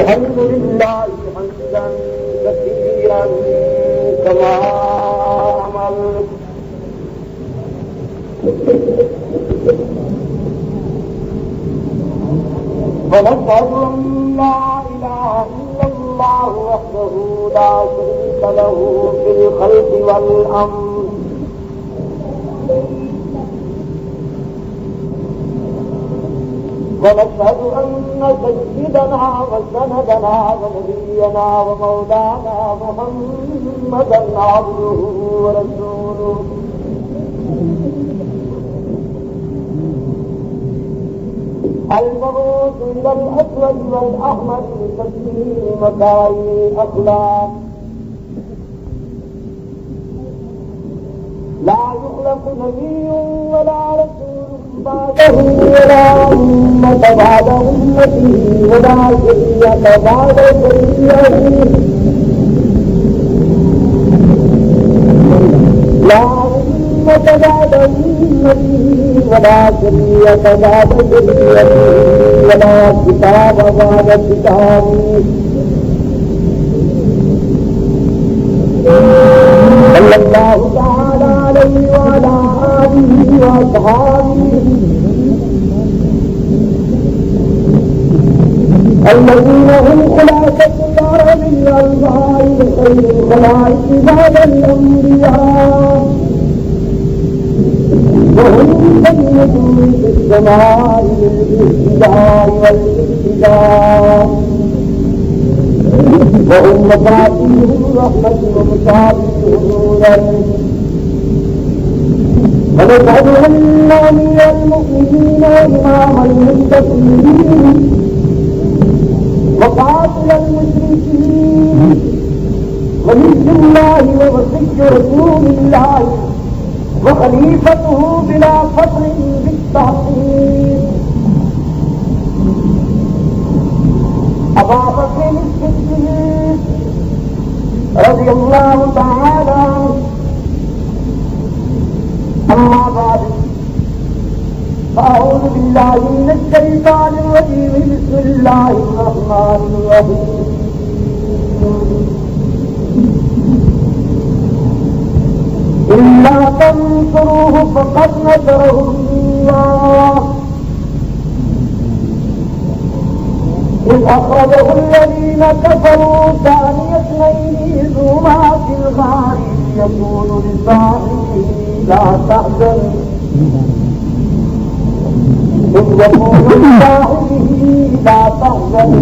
الحمد لله حمدا كثيرا كما أمر ونشهد أن لا إله إلا الله وحده لا شريك له في الخلق والأمر ونشهد أن سيدنا وسندنا ونبينا ومولانا محمدا عبده ورسوله المبعوث إلى الأسود والأحمر لتسليم مكارم الأخلاق لا يخلق نبي ولا رسول بعده ولا أمة بعد أمته ولا شريعة بعد شريعته لا أمة بعد أمته ولا شريعة بعد شريعته ولا كتاب بعد كتابه صلى الله تعالى عليه وعلى آله وأصحابه الذين هم خلاصة العربية الغائب خير الخلائق بعد الأنبياء وهم بينة في السماء للاهتداء والاهتداء وهم مفاتيح الرحمة ومصابيح نورا ونشهد أن أمير المؤمنين وإمام المتقين وقاتل المشركين ولي الله ووصي رسول الله وخليفته بلا فخر بالتحقيق أبا بكر الصديق رضي الله تعالى عنه أما بعد فأعوذ بالله من الشيطان الرجيم بسم الله الرحمن الرحيم إلا تنصروه فقد نصره الله إذ أخرجه الذين كفروا ثاني اثنين إذ هما في الغار يقول لصاحبه لا تحزن إذ يقول لصاحبه لا تحزن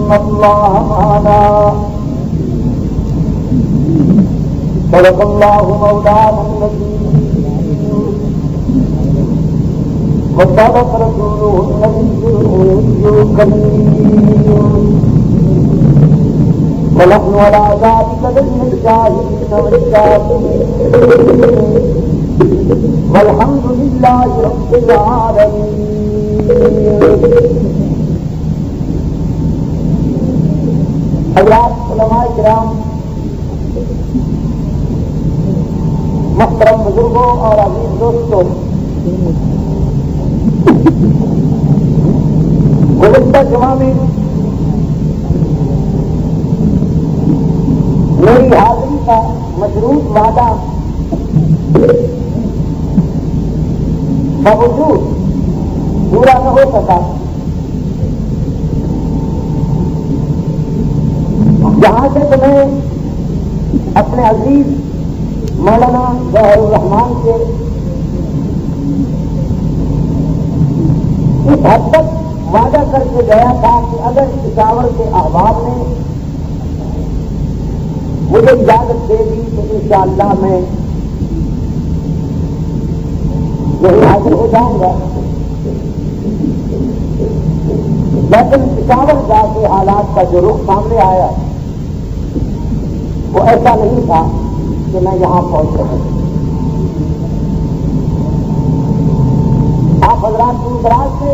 إن الله معنا صدق الله مولانا النبي وصدق رسوله النبي الأمي الكريم ونحن على ذلك من الشاهدين والشاكرين والحمد لله رب العالمين. حضرات علماء کرام، محترم بزرگوں اور عزیز دوستوں، گزشتہ جمعہ میں میری حاضری کا مشروط وعدہ باوجود پورا نہ ہو سکا. جہاں سے تمہیں اپنے عزیز مولانا ظاہر الرحمان سے اس حد تک وعدہ کر کے گیا تھا کہ اگر پشاور کے احباب نے مجھے اجازت دے دی تو انشاءاللہ میں یہی حاضر ہو جاؤں گا. لیکن پشاور جا کے حالات کا جو رخ سامنے آیا وہ ایسا نہیں تھا کہ میں یہاں پہنچ رہا ہوں. آپ حضرات کی اطراف سے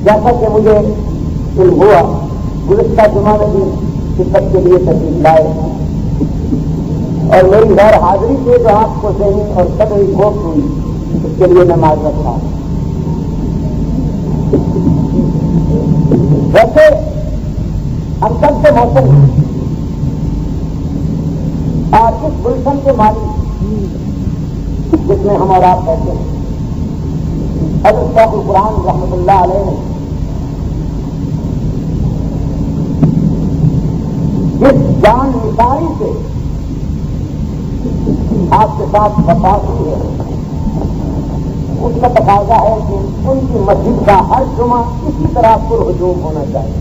جیسا کہ مجھے علم ہوا گزشتہ جمعہ میں بھی خدمت کے لیے تشریف لائے اور میری غیر حاضری سے جو آپ کو ذہنی اور صدری خوف ہوئی اس کے لیے میں معذرت تھا. ویسے انکل سے موسم اور اس گلشن کے مالی جس میں ہم اور آپ کہتے ہیں حضرت شیخ القرآن رحمۃ اللہ علیہ نے جس جان نثاری سے آپ کے ساتھ وفا کی ہے اس کا تقاضا ہے کہ ان کی مسجد کا ہر جمعہ اسی طرح پر ہجوم ہونا چاہیے.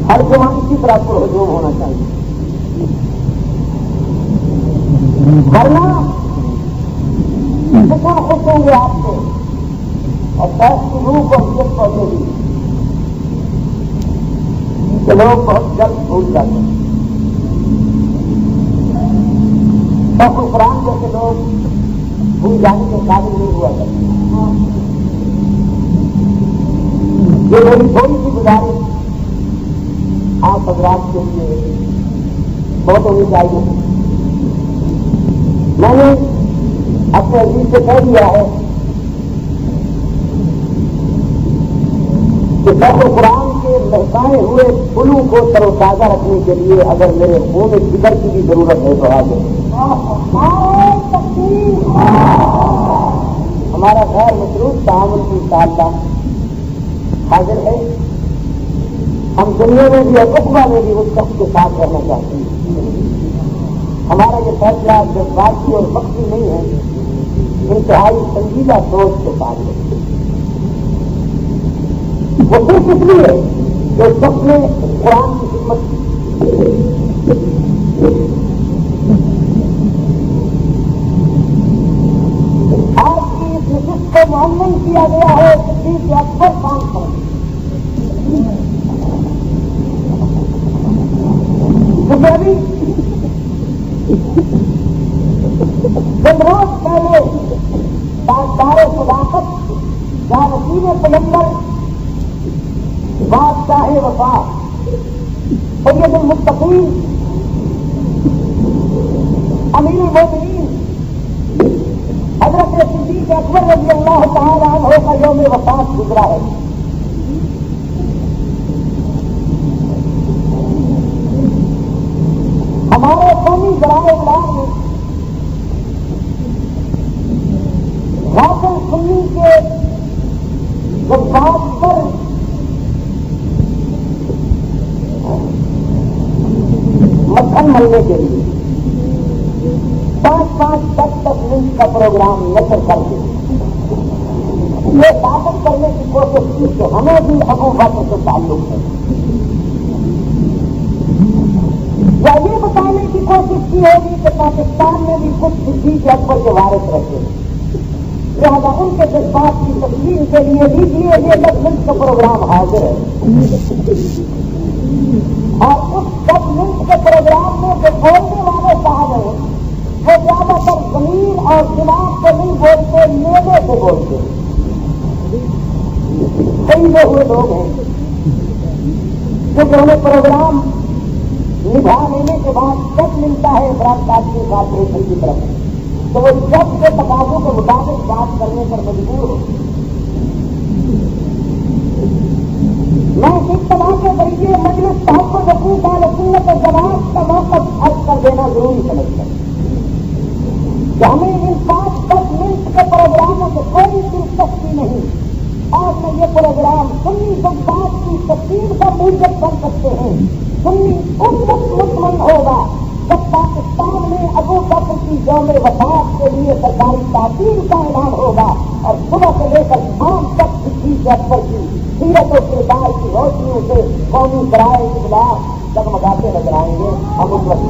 ہر جمعہ اسی طرح پر ہجوم ہونا چاہیے. ورنہ کتنا خوش ہوں گے آپ سے اور پیس کی روح کو ہم پہنچے گی کہ لوگ بہت جلد بھول جاتے ہیں. شیخ القرآن جیسے لوگ بھول جانے کے قابل نہیں ہوا کرتے. یہ میری تھوڑی سی گزارش آپ حضرات کے لیے بہت ہونی چاہیے. میں نے اپنے عزیز سے کہہ دیا ہے کہ شیخ القرآن کے مہکائے ہوئے پھولوں کو تر و تازہ رکھنے کے لیے اگر میرے خون میں فکر کی بھی ضرورت ہے تو آگے ہمارا غیر مصروف تعاون کی تعلق حاضر ہے. ہم دنیا میں بھی اور اقبا میں بھی اس شخص کے ساتھ رہنا چاہتے ہیں. ہمارا یہ فیصلہ جذباتی اور وقتی نہیں ہے، انتہائی سنجیدہ سوچ کے ساتھ ہے. وہ صرف اس لیے کہ اس شخص نے قرآن کی خدمت آج کی اس نشست کو معمول کیا گیا ہے صدیق اکبر خان پر. ابھی جب روز پہلے تاجدار صداقت جانشین پیغمبر بادشاہ وفا سید المتقین امیر المومنین حضرت صدیق اکبر رضی اللہ تعالی عنہ کا یوم وفات گزرا ہے. ہمارے قومی ذرائع ابلاغ میں غافل سنی کے جذبات پر مکھن ملنے کے لیے 5-10 منٹ کا پروگرام نشر کر کے یہ ثابت کرنے کی کوشش کی کہ ہمیں بھی ابو بکر سے تعلق ہے، یا یہ بتانے کی کوشش کی ہوگی کہ پاکستان میں بھی کچھ صدیق اکبر کے وارث رہتے ہیں، لہٰذا ان کے جذبات کی تسلیم کے لیے بھی یہ 10 منٹ کا پروگرام حاضر ہے. اور اس 10 منٹ کے پروگرام میں جو بولنے والے صاحب ہیں وہ زیادہ تر زمین اور دماغ کو نہیں بولتے، میوے سے بولتے. خریدے ہوئے لوگ ہیں کیونکہ انہیں پروگرام نبھا لینے کے بعد جب ملتا ہے براڈ کاسٹنگ کارپوریشن کی طرف تو وہ جب کے تقاضوں کے مطابق بات کرنے پر مجبور ہو. میں اس طرح کے ذریعے مجلس تحفظ حقوق اہل سنت والجماعت کا موقف حل کر دینا ضروری سمجھتا ہے کہ ہمیں ان 5-10 منٹ کے پروگراموں سے کوئی دلچسپی نہیں. اور میں یہ پروگرام سنی جذبات کی تفصیل کا موجب کر سکتے ہیں. سنی اس وقت مطمئن ہوگا جب پاکستان میں ابو بکر کی یوم وفات کے لیے سرکاری تعطیل کا اعلان ہوگا اور صبح سے لے کر شام تک صدیق اکبر کی سیرت و کردار کی روشنیوں سے قومی ذرائع ابلاغ جگمگاتے نظر آئیں گے. ہم اس وقت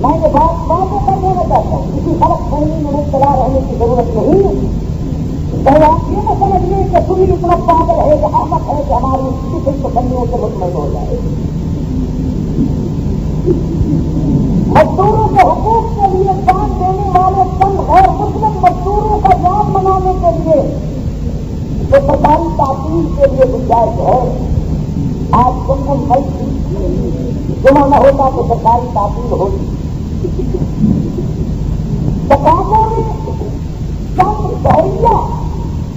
میں یہ بات واضح کر دینا چاہتا ہوں، کسی فرق فہمی میں مبتلا رہنے کی ضرورت نہیں. پہلے آپ یہ نہ سمجھیے کہ سنی اتنا پاگل ہے کہ احمد ہے کہ ہماری کسی تسلیوں سے مطمئن ہو جائے. مزدوروں کے حقوق کے لیے جان دینے والے چند غیر مسلم مزدوروں کا جان منانے کے لیے جو سرکاری تعطیل کے لیے گنجائش ہے آج جنگل مئی تھی، جمعہ نہ ہوتا تو سرکاری تعطیل ہوتی۔ شکاگو میں چند شہریہ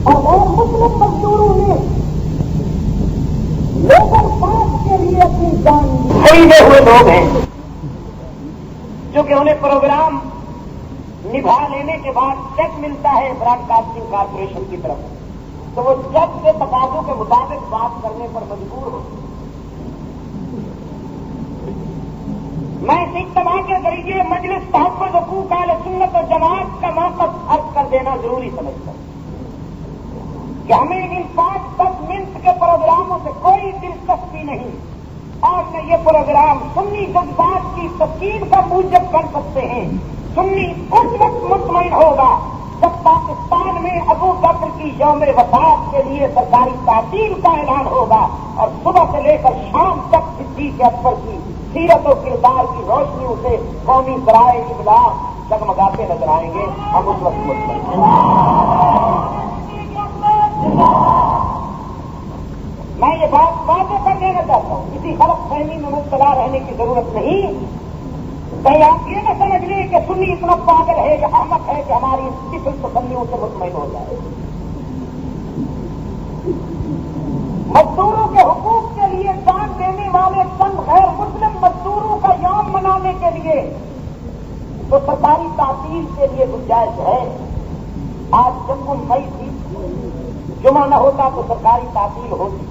اور غیر مسلم مزدوروں نے لیبر پاس کے لیے اپنی جان دی۔ خریدے ہوئے لوگ ہیں جو کہ انہیں پروگرام نبھا لینے کے بعد چیک ملتا ہے براڈ کاسٹنگ کارپوریشن کی طرف، تو وہ چیک کے تقاضوں کے مطابق بات کرنے پر مجبور ہو۔ میں اس اجتماع کے ذریعے مجلس تحفظ حقوق اہل سنت و جماعت کا موقف عرض کر دینا ضروری سمجھتا ہوں کہ ہمیں ان 5-10 منٹ کے پروگراموں سے کوئی دلچسپی نہیں، اور نہ یہ پروگرام سنی جذبات کی تسکین کا موجب کر سکتے ہیں۔ سنی اس وقت مطمئن ہوگا جب پاکستان میں ابو بکر کی یوم وفات کے لیے سرکاری تعطیل کا اعلان ہوگا، اور صبح سے لے کر شام تک صدیق اکبر کی سیرت و کردار کی روشنیوں سے قومی ذرائع ابلاغ جگمگاتے نظر آئیں گے۔ ہم اس وقت مطمئن میں یہ بات واضح کر دینا چاہتا ہوں، کسی غلط فہمی میں مبتلا رہنے کی ضرورت نہیں۔ کہیں آپ یہ نہ سمجھ لیں کہ سنی اتنا پاگل ہے یا احمق ہے کہ ہماری طفل تسلیوں سے مطمئن ہو جائے۔ مزدوروں کے حقوق کے لیے جان دینے والے چند غیر مسلم مزدوروں کا یوم منانے کے لیے تو سرکاری تعطیل کے لیے گنجائش ہے۔ آج جنگل مئی تھی، جمعہ نہ ہوتا تو سرکاری تعطیل ہوتی۔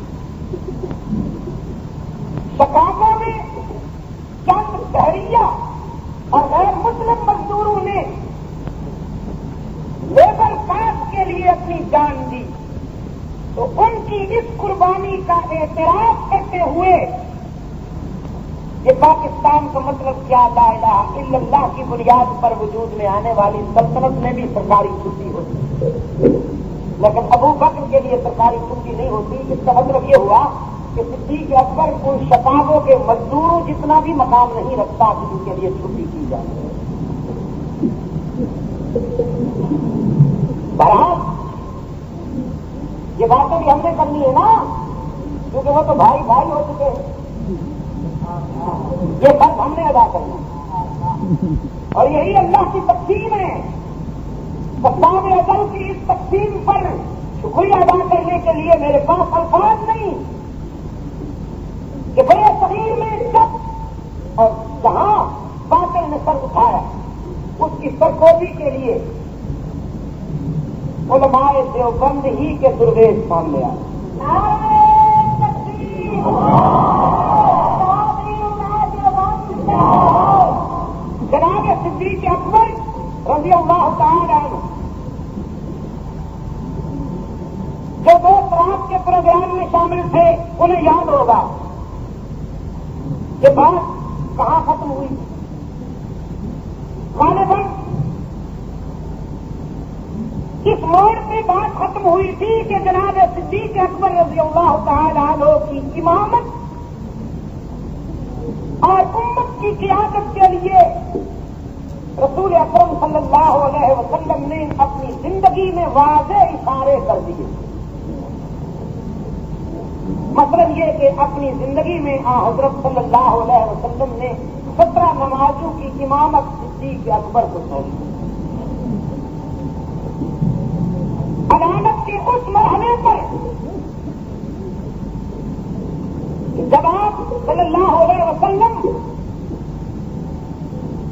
شکاگو میں چند شہریہ اور غیر مسلم مزدوروں نے لیبر پاس کے لیے اپنی جان دی، تو ان کی اس قربانی کا اعتراف کرتے ہوئے کہ پاکستان کا مطلب کیا، لا الہ الا اللہ کی بنیاد پر وجود میں آنے والی سلطنت میں بھی سرکاری چھٹی ہوتی، لیکن ابو بکر کے لیے سرکاری چھٹی نہیں ہوتی۔ اس کا مطلب یہ ہوا کہ صدیق اکبر ان شکاگو کے مزدوروں جتنا بھی مقام نہیں رکھتا کہ ان کے لیے چھٹی کی جائے۔ بہرحال یہ باتیں بھی ہم نے کرنی ہے نا، کیونکہ وہ تو بھائی بھائی ہو چکے ہیں، یہ فرض ہم نے ادا کرنا، اور یہی اللہ کی تقسیم ہے۔ اسباب ازل کی اس تقسیم پر شکریہ ادا کرنے کے لیے میرے پاس الفاظ نہیں کہ بڑے صغیر میں جب اور جہاں باطل نے سر اٹھایا اس کی سرکوبی کے لیے علماء دیوبند ہی کے درویش سامنے آئے۔ جناب صدیق اکبر رضی اللہ تعالی عنہ جو دوست رات کے پروگرام میں شامل تھے انہیں یاد ہوگا کہ بات کہاں ختم ہوئی۔ غالباً اس موڑ پہ بات ختم ہوئی تھی کہ جناب صدیق اکبر رضی اللہ تعالی عنہ کی امامت اور امت کی قیادت کے لیے رسول اکرم صلی اللہ علیہ وسلم نے اپنی زندگی میں واضح اشارے کر دیے۔ مثلا یہ کہ اپنی زندگی میں حضرت صلی اللہ علیہ وسلم نے 17 نمازوں کی امامت صدیق اکبر کو سونپی۔ عدالت کے اس مرحلے پر جب آپ صلی اللہ علیہ وسلم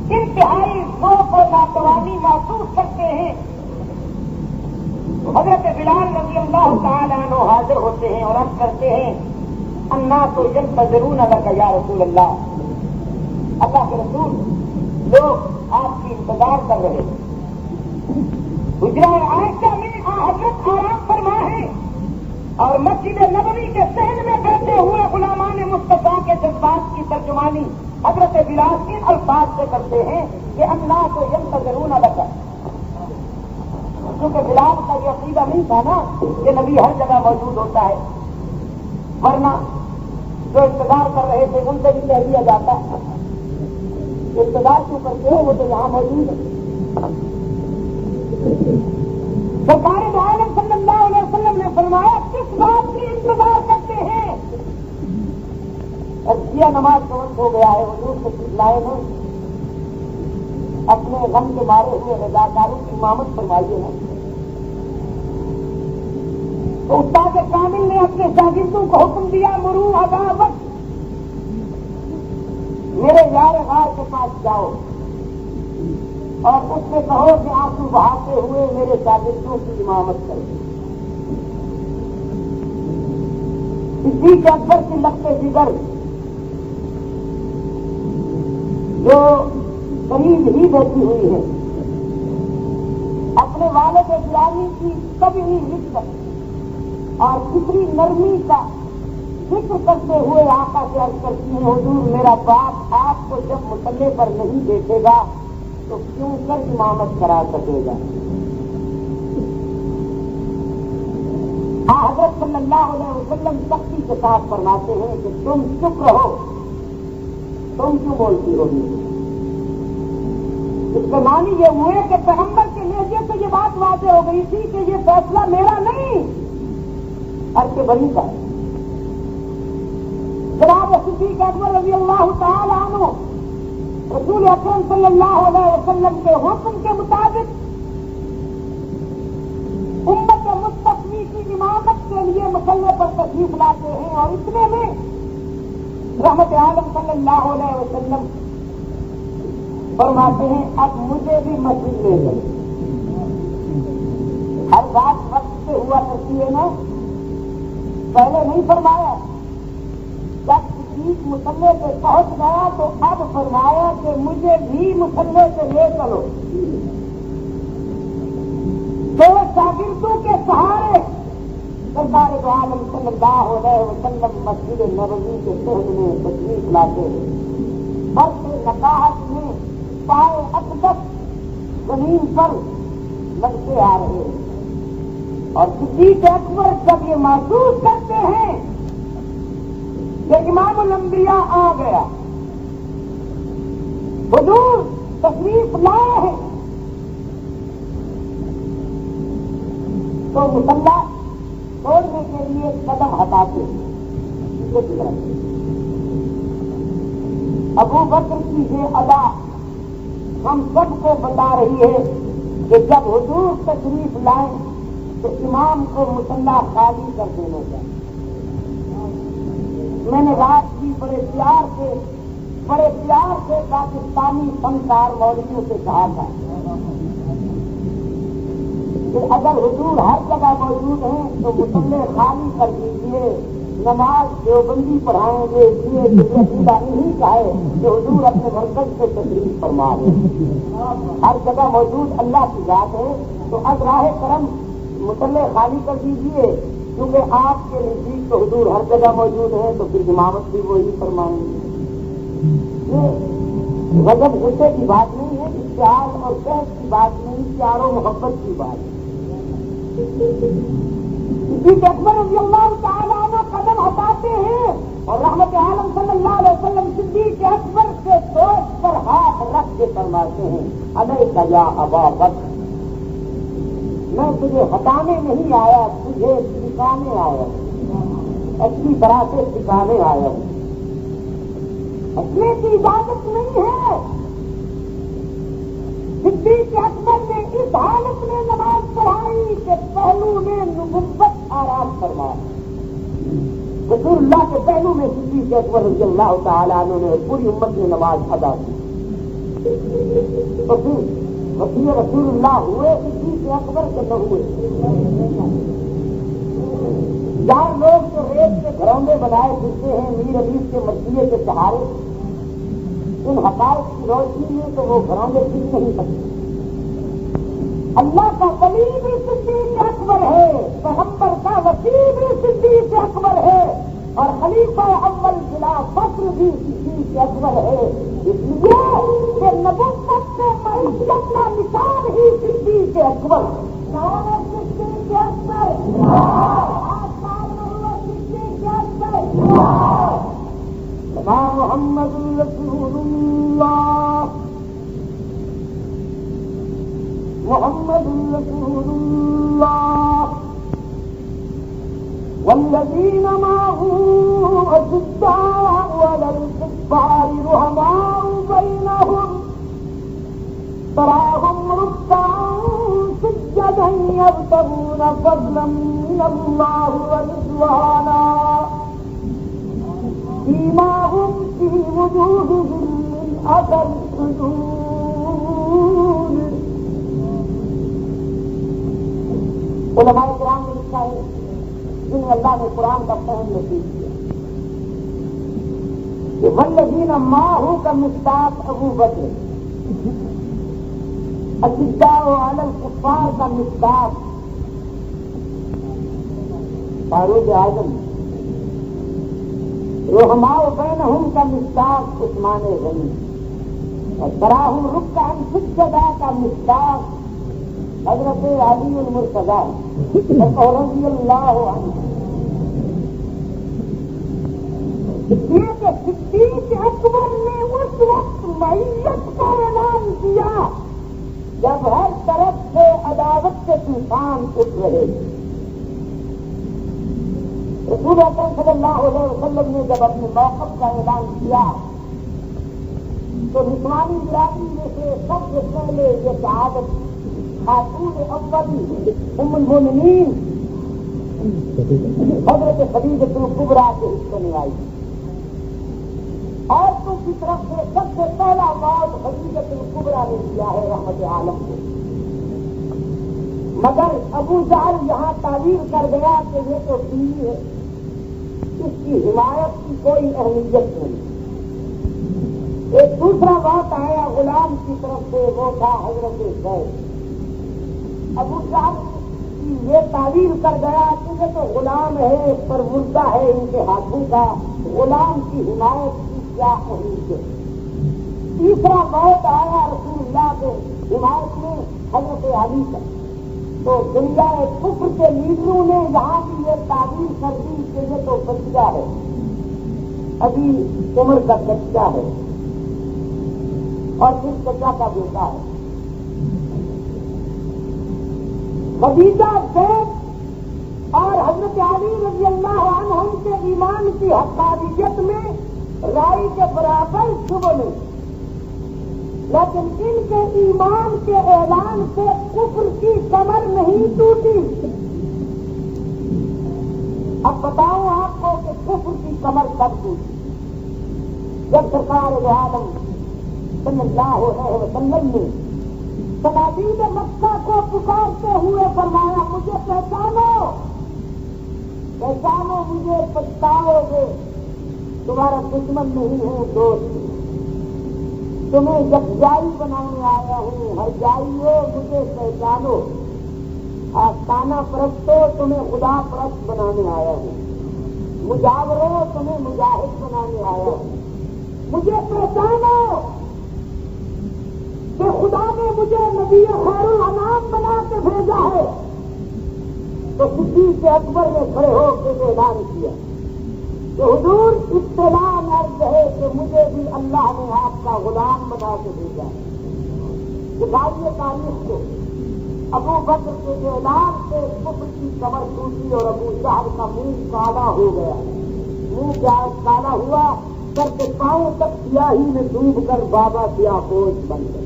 انتہائی ذوق و ناتوانی محسوس کرتے ہیں تو حضرت بلال رضی اللہ تعالیٰ عنہ حاضر ہوتے ہیں اور عرض کرتے ہیں الناس ينتظرون لك یا رسول اللہ، اللہ کے رسول لوگ آپ کی انتظار کر رہے ہیں۔ حجرہ عائشہ میں حضرت آرام فرما ہے اور مسجد نبوی کے صحن میں بیٹھے ہوئے غلامان مصطفیٰ کے جذبات کی ترجمانی حضرت بلال ان الفاظ سے کرتے ہیں کہ الناس ينتظرون لك، کیونکہ بلال کا یہ عقیدہ نہیں تھا نا کہ نبی ہر جگہ موجود ہوتا ہے، ورنہ جو انتظار کر رہے تھے ان سے بھی کہہ دیا جاتا ہے انتظار کیوں کرتے ہو، وہ تو یہاں موجود ہے۔ سرکار دو عالم صلی اللہ علیہ وسلم نے فرمایا کس بات کی انتظار کرتے ہیں؟ وقت ہو گیا ہے، حضور تشریف لائے ہیں، اپنے غم کے مارے ہوئے رضاکاروں کی امامت فرمائیے نا۔ تو استاد کامل نے اپنے شاگردوں کو حکم دیا، مرو ابا وقت، میرے یار غار کے پاس جاؤ اور اس سے کہو کہ آنسو بہاتے ہوئے میرے شاگردوں کی امامت کرو۔ صدیق اکبر کی لگتے جگر جو قریب ہی بیٹھی ہوئی ہے، اپنے والد گرامی کی کبھی رشت اور کتنی نرمی کا ذکر کرتے ہوئے آقا سے عرض کرتی ہیں، حضور میرا باپ آپ کو جب مصلے پر نہیں دیکھے گا تو کیوں کر امامت کرا سکے گا؟ حضرت صلی اللہ علیہ وسلم سختی کے ساتھ فرماتے ہیں کہ تم چپ رہو، تم کیوں بولتی ہوگی؟ اس کے معنی یہ ہوئے کہ پیغمبر کے لہجے سے یہ بات واضح ہو گئی تھی کہ یہ فیصلہ میرا نہیں، عرش بری کا۔ جناب صدیق اکبر رضی اللہ تعالی عنہ رسول اکرم صلی اللہ علیہ وسلم کے حکم کے مطابق امت مستقبی کی امامت کے لیے مصلے پر تشریف لاتے ہیں، اور اتنے میں رحمت عالم صلی اللہ علیہ وسلم فرماتے ہیں اب مجھے بھی مسجد لے گئے۔ ہر بات وقت سے ہوا کرتی ہے نا، پہلے نہیں فرمایا، جب صدیق مصلے پہ پہنچ گیا تو اب فرمایا کہ مجھے بھی مصلے پہ لے چلو۔ دو شاگردوں کے سہارے سرکار دو عالم صلی اللہ علیہ وسلم مسجد نبوی کے شہر میں تشریف لاتے ہیں، برف نقاہت میں پائے اقدس زمین پر لگتے آ رہے ہیں، اور صدیق اکبر جب یہ محسوس کرتے ہیں کہ امام الانبیاء آ گیا، حضور تشریف لائے ہیں، تو مصلی توڑنے کے لیے قدم ہٹاتے ہیں۔ ابو بکر کی یہ ادا ہم سب کو بتا رہی ہے کہ جب حضور تشریف لائیں تو امام کو مصلی خالی کر دینا چاہیے۔ میں نے رات کی بڑے پیار سے پاکستانی فنکار مولویوں سے کہا تھا کہ اگر حضور ہر جگہ موجود ہیں تو مصلی خالی کر دیجیے، نماز دیوبندی پڑھائیں گے، اس لیے عقیدہ نہیں چاہے کہ حضور اپنے مرکز سے تشریف فرما رہے، ہر جگہ موجود اللہ کی ذات ہے، تو اب راہ کرم مصلی خالی کر دیجیے، کیونکہ آپ کے نزدیک تو حضور ہر جگہ موجود ہے، تو پھر امامت بھی وہی فرمائیں گے۔ یہ غضب غصے کی بات نہیں ہے، اشتعال اور بحث کی بات نہیں، پیار و محبت کی بات ہے۔ صدیق اکبر رضی اللہ تعالیٰ عنہ قدم ہٹاتے ہیں اور رحمت عالم صلی اللہ علیہ وسلم صدیق اکبر کے دوست پر ہاتھ رکھ کے فرماتے ہیں علیک یا ابا بکر، میں تجھے ہٹانے نہیں آیا، تجھے سکھانے آیا، اچھی طرح سے سکھانے آیا، ہٹنے کی اجازت نہیں ہے۔ صدیق اکبر نے اس حالت میں نماز پڑھائی کہ پہلو میں نبوت آرام فرمایا۔ رسول اللہ کے پہلو میں صدیق اکبر رضی اللہ تعالیٰ عنہ نے پوری امت میں نماز ادا کی، تو پھر وسیع رسول اللہ ہوئے صدیق اکبر کے نہ ہوئے۔ جہاں لوگ جو ریت کے گھروندے بنائے پھرتے ہیں میر عزیز کے مسئلے کے سہارے، ان حقائق کی روشنی میں تو وہ گھروندے پھر نہیں سکتے۔ اللہ کا ولی بھی صدیق اکبر ہے، پیغمبر کا وسیع بھی صدیق اکبر ہے، اور خلیفہ اول بلا فخر بھی صدیق اکبر ہے، اس لیے کہ نبوت سے معیشت کا نشان ہی صدیق اکبر۔ صدیق اکبر محمد رسول اللہ، محمد رسول اللہ، والذین معه أشداء على الكفار الكفار رحماء بينهم تراهم ركعا سجدا يبتغون فضلا من الله ورضوانا سيماهم في وجوههم من اثر السجود. علماء کرام نے لکھا ہے جنہیں اللہ نے قرآن کا فہم نصیب کیا کہ والذین معہ کا مصداق ابو بکر، اشداء علی الکفار کا مصداق فاروق اعظم، رحماء بینہم کا مصداق عثمان غنی، اور تراہم رکعا سجدا کا مصداق حضرت علی المرتضی رضی اللہ عنہ. یہ کہ صدیق اکبر نے اس وقت معیت کا اعلان کیا جب ہر طرف سے عداوت کے طوفان اٹھ رہے. رسول اکرم صلی اللہ علیہ وسلم نے جب اپنے موقف کا اعلان کیا تو نسوانی برادری میں سے سب سے پہلے یہ شہادت خاتون اولی ام المؤمنین حضرت خدیجہ الکبریٰ کے حصے میں آئی. عورتوں کی طرف سے سب سے پہلا موت خدیجہ الکبریٰ نے دیا ہے رحمت عالم کو. مگر ابو جہل یہاں تعبیر کر گیا کہ یہ تو بیوی ہے، اس کی حمایت کی کوئی اہمیت نہیں. ایک دوسرا بات آیا غلام کی طرف سے، وہ تھا حضرت زید. ابو جہل کی یہ تعبیر کر گیا کہ یہ تو غلام ہے پر مردہ ہے ان کے ہاتھوں کا، غلام کی حمایت کی کیا اہمیت. تیسرا موت آیا رسول اللہ کے حمایت میں حضرت علی کا. تو دنیا کفر کے لیڈروں نے یہاں بھی یہ تعبیر کر دی کہ یہ تو بچہ ہے، ابھی عمر کا بچہ ہے اور پھر چچا کا بیٹا ہے. خدیجہ زید اور حضرت علی رضی اللہ عنہم کے ایمان کی حقانیت میں رائی کے برابر شبہ نہیں، لیکن ان کے ایمان کے اعلان سے کفر کی کمر نہیں ٹوٹی. اب بتاؤں آپ کو کہ کفر کی کمر کب ٹوٹی؟ جب سرکار عالم صلی اللہ علیہ وسلم نے صنادید مکہ کو پکارتے ہوئے فرمایا مجھے پہچانو، پہچانو مجھے، پچھتاؤ گے، تمہارا دشمن نہیں ہوں دوست، تمہیں یکجائی بنانے آیا ہوں، ہر جائیو مجھے پہچانو، آستانہ پرستو تمہیں خدا پرست بنانے آیا ہوں، مجاورو تمہیں مجاہد بنانے آیا ہوں، مجھے پہچانو کہ خدا نے مجھے نبی خیر الانام بنا کے بھیجا ہے. تو صدیق اکبر نے کھڑے ہو کے اعلان کیا کہ حضور اطلاع عرض ہے کہ مجھے بھی اللہ نے آپ کا غلام بنا کے بھیجا ہے. دکھائیے تاریخ کو. ابو بکر کے اعلان سے کفر کی کمر ٹوٹی اور ابو جہل کا منہ کالا ہو گیا. منہ کالا ہوا سر کے پاؤں تک سیاہی میں ڈوب کر بابا سیاہپوش بن گئے.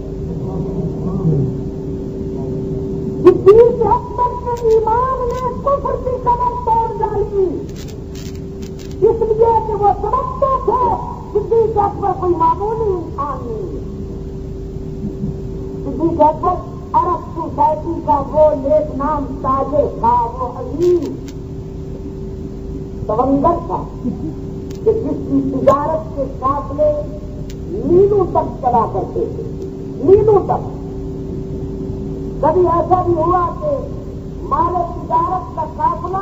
صدیق اکبر کے ایمان نے کفر کی کمر توڑ ڈالی، اس لیے کہ وہ سمجھتے تھے صدیق اکبر کوئی معمولی انسان نہیں ہے. صدیق اکبر عرب سوسائٹی کا وہ نیک نام تاجر تھا، وہ عظیم سمندر تھا کہ جس کی تجارت کے قافلے میلوں تک چلا کرتے تھے، میلوں تک. کبھی ایسا بھی ہوا کہ مال تجارت کا قافلہ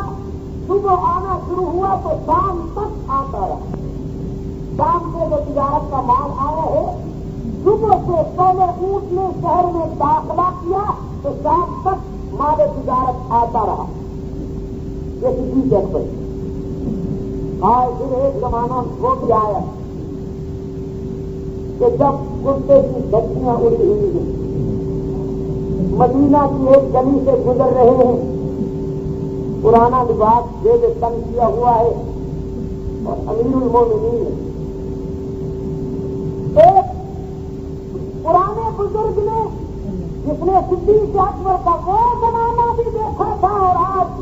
صبح آنا شروع ہوا تو شام تک آتا رہا. شام سے جو تجارت کا مال آیا ہے، صبح سے پہلے اونٹ نے شہر میں داخلہ کیا تو شام تک مال تجارت آتا رہا. یہ صدیق اکبر. آج پھر ایک زمانہ وہ بھی آیا کہ جب کرتے کی بچیاں اڑی ہوئی ہیں، مدینہ کی ایک گلی سے گزر رہے ہیں، پرانا لباس جیب تنگ کیا ہوا ہے اور امیر المومنین بزرگ نے جس نے صدیق اکبر کا وہ زمانہ بھی دیکھا تھا اور آج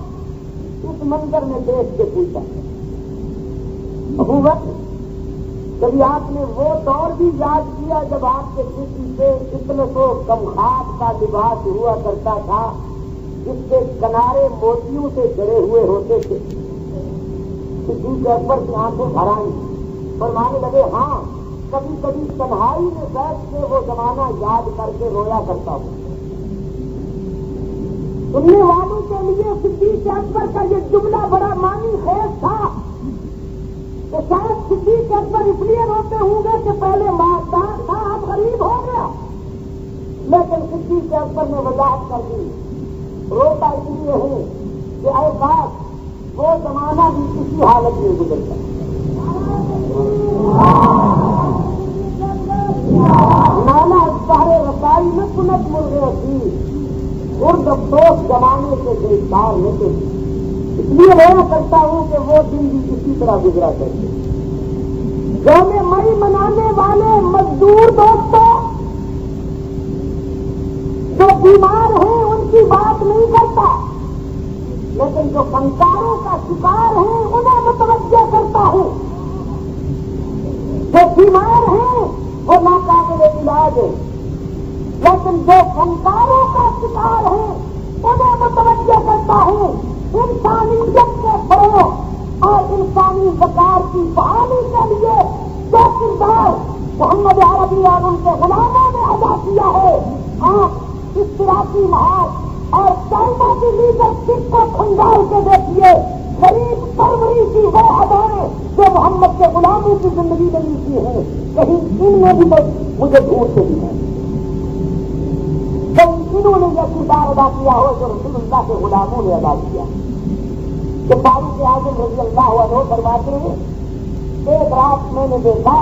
اس منظر میں دیکھ کے پوچھا ابو بکر کبھی آپ نے وہ دور بھی یاد کیا جب آپ کے جسم سے اتنے تو کمخاب کا لباس ہوا کرتا تھا جس کے کنارے موتیوں سے جڑے ہوئے ہوتے تھے؟ صدیق اکبر کی آنکھیں بھر آئیں، فرمانے لگے ہاں کبھی کبھی تنہائی میں بیٹھ کے وہ زمانہ یاد کر کے رویا کرتا ہوں۔ سننے والوں کے لیے صدیق اکبر کا یہ جملہ بڑا معنی خیز تھا کہ شاید صدیق اکبر اس لیے روتے ہوں گے کہ پہلے مالدار تھا اب غریب ہو گیا، لیکن صدیق اکبر نے وضاحت کر دی روتا اس لیے ہوں کہ اے کاش وہ زمانہ بھی کسی حالت میں گزرتا۔ نانا سارے رسائی میں کنت مرغے تھی اور افسوس زمانے سے گرفتار ہوتے تھے، اس لیے رویا کرتا ہوں کہ وہ دن بھی اسی طرح گزرا کرتے۔ یوم مئی منانے والے مزدور دوستوں جو بیمار ہیں ان کی بات نہیں کرتا، لیکن جو فنکاروں کا شکار ہیں انہیں متوجہ کرتا ہوں۔ جو بیمار ہیں وہ ناقابل علاج ہے، لیکن جو فنکاروں کا شکار ہیں انہیں متوجہ کرتا ہوں۔ انسانیت کے فروغ اور انسانی وقار کی بحالی کے لیے جو کردار محمد عربی اور ان کے غلاموں نے ادا کیا ہے، آپ اشتراکی محاذ اور چائنا کی لیڈرشپ کو کھنگال کے دیکھیے، غریب پروری کی وہ ادائیں جو محمد کے غلاموں کی زندگی میں ملتی ہیں، کہیں ان میں بھی مجھے ڈھونڈ کے دکھائیں، کہیں انہوں نے یہ کردار ادا کیا ہو جو رسول اللہ کے غلاموں نے ادا کیا۔ کہ فاروق اعظم رضی اللہ عنہ فرماتے ہیں ایک رات میں نے دیکھا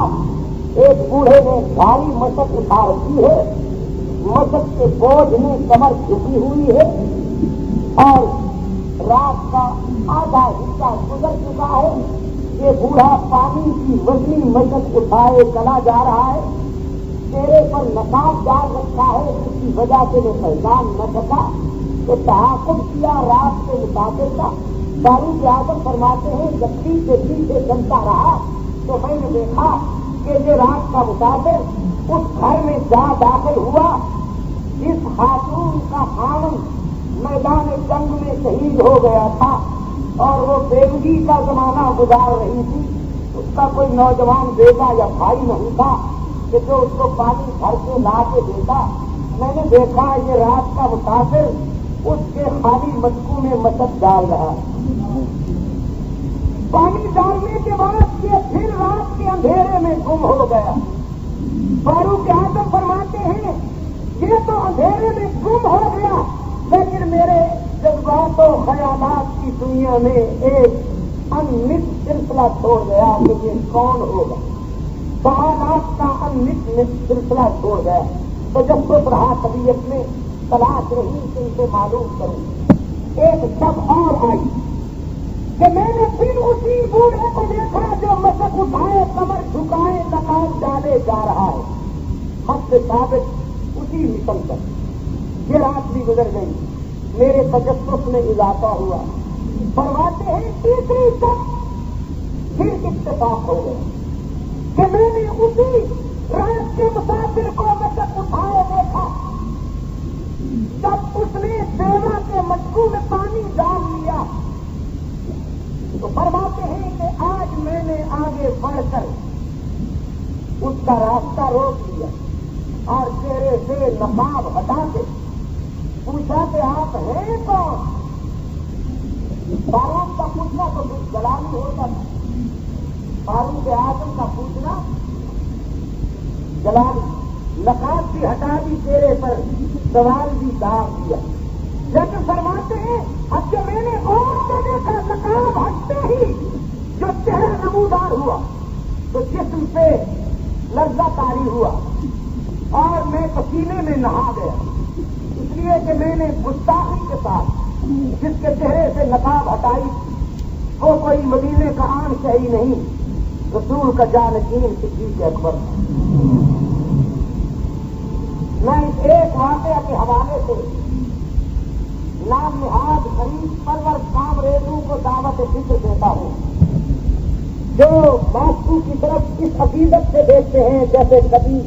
ایک بوڑھے نے بھاری مشق اٹھا رکھی ہے، مشق کے بوجھ میں کمر جھکی ہوئی ہے اور رات کا آدھا حصہ گزر چکا ہے، یہ بوڑھا پانی کی وزنی مشق اٹھائے چلا جا رہا ہے، چہرے پر نقاب ڈال رکھا ہے جس کی وجہ سے وہ پہچان نہ سکا، تو تعاقب کیا رات کے مسافر کا۔ فاروق اعظم فرماتے ہیں جب پیچھے پیچھے چلتا رہا تو میں نے دیکھا کہ یہ رات کا مسافر اس گھر میں جا داخل ہوا جس خاتون کا خاوند میدان جنگ میں شہید ہو گیا تھا اور وہ بیوگی کا زمانہ گزار رہی تھی، اس کا کوئی نوجوان بیٹا یا بھائی نہیں تھا کہ جو اس کو پانی بھر کے لا کے دیتا۔ میں نے دیکھا یہ رات کا مسافر اس کے خالی مٹکوں میں مشق ڈال رہا، پانی ڈالنے کے بعد یہ پھر رات کے اندھیرے میں گم ہو گیا۔ فاروق اعظم فرماتے ہیں یہ تو اندھیرے میں گم ہو گیا، لیکن میرے جذبات و خیالات کی دنیا میں ایک انمٹ سلسلہ چھوڑ گیا کہ یہ کون ہوگا، خیالات کا انمٹ سلسلہ چھوڑ گیا۔ تو جب کو رہا طبیعت میں تلاش رہی کہ اسے معلوم کروں، ایک شب اور آئی کہ میں نے پھر اسی بوڑھے کو دیکھا جو مشق اٹھائے کمر جھکائے نقاب ڈالے جا رہا ہے، حق سے ثابت اسی مثل پر۔ یہ رات بھی گزر گئی، میرے تجسس میں اضافہ ہوا۔ فرماتے ہیں تیسری شب پھر اتفاق ہو گیا کہ میں نے اسی رات کے مسافر کو مشق اٹھائے دیکھا جب اس نے سیوا کے مٹکوں میں پانی ڈال لیا۔ تو فرماتے ہیں کہ آج میں نے آگے بڑھ کر اس کا راستہ روک لیا اور چہرے سے نقاب ہٹا کے پوچھا کہ آپ ہیں کون؟ فاروق کا پوچھنا تو کچھ جلالی ہوتا تھا، فاروق اعظم کا پوچھنا جلالی، نقاب بھی ہٹا دی چہرے پر، سوال بھی داغ دیا۔ لیکن فرماتے ہیں اب جو میں نے اور سے دیکھا نقاب ہٹتے ہی جو چہرہ نمودار ہوا تو جسم سے لرزہ طاری ہوا اور میں پسینے میں نہا گیا، اس لیے کہ میں نے گستاخی کے ساتھ جس کے چہرے سے نقاب ہٹائی وہ کوئی مدینے کا عام شہری نہیں، رسول کا جانشین صدیق اکبر۔ میں اس ایک واقعہ کے حوالے سے نام نہاد غریب پرور کامریزوں کو دعوت فکر دیتا ہوں، جو ماسکو کی طرف اس عقیدت سے دیکھتے ہیں جیسے کبھی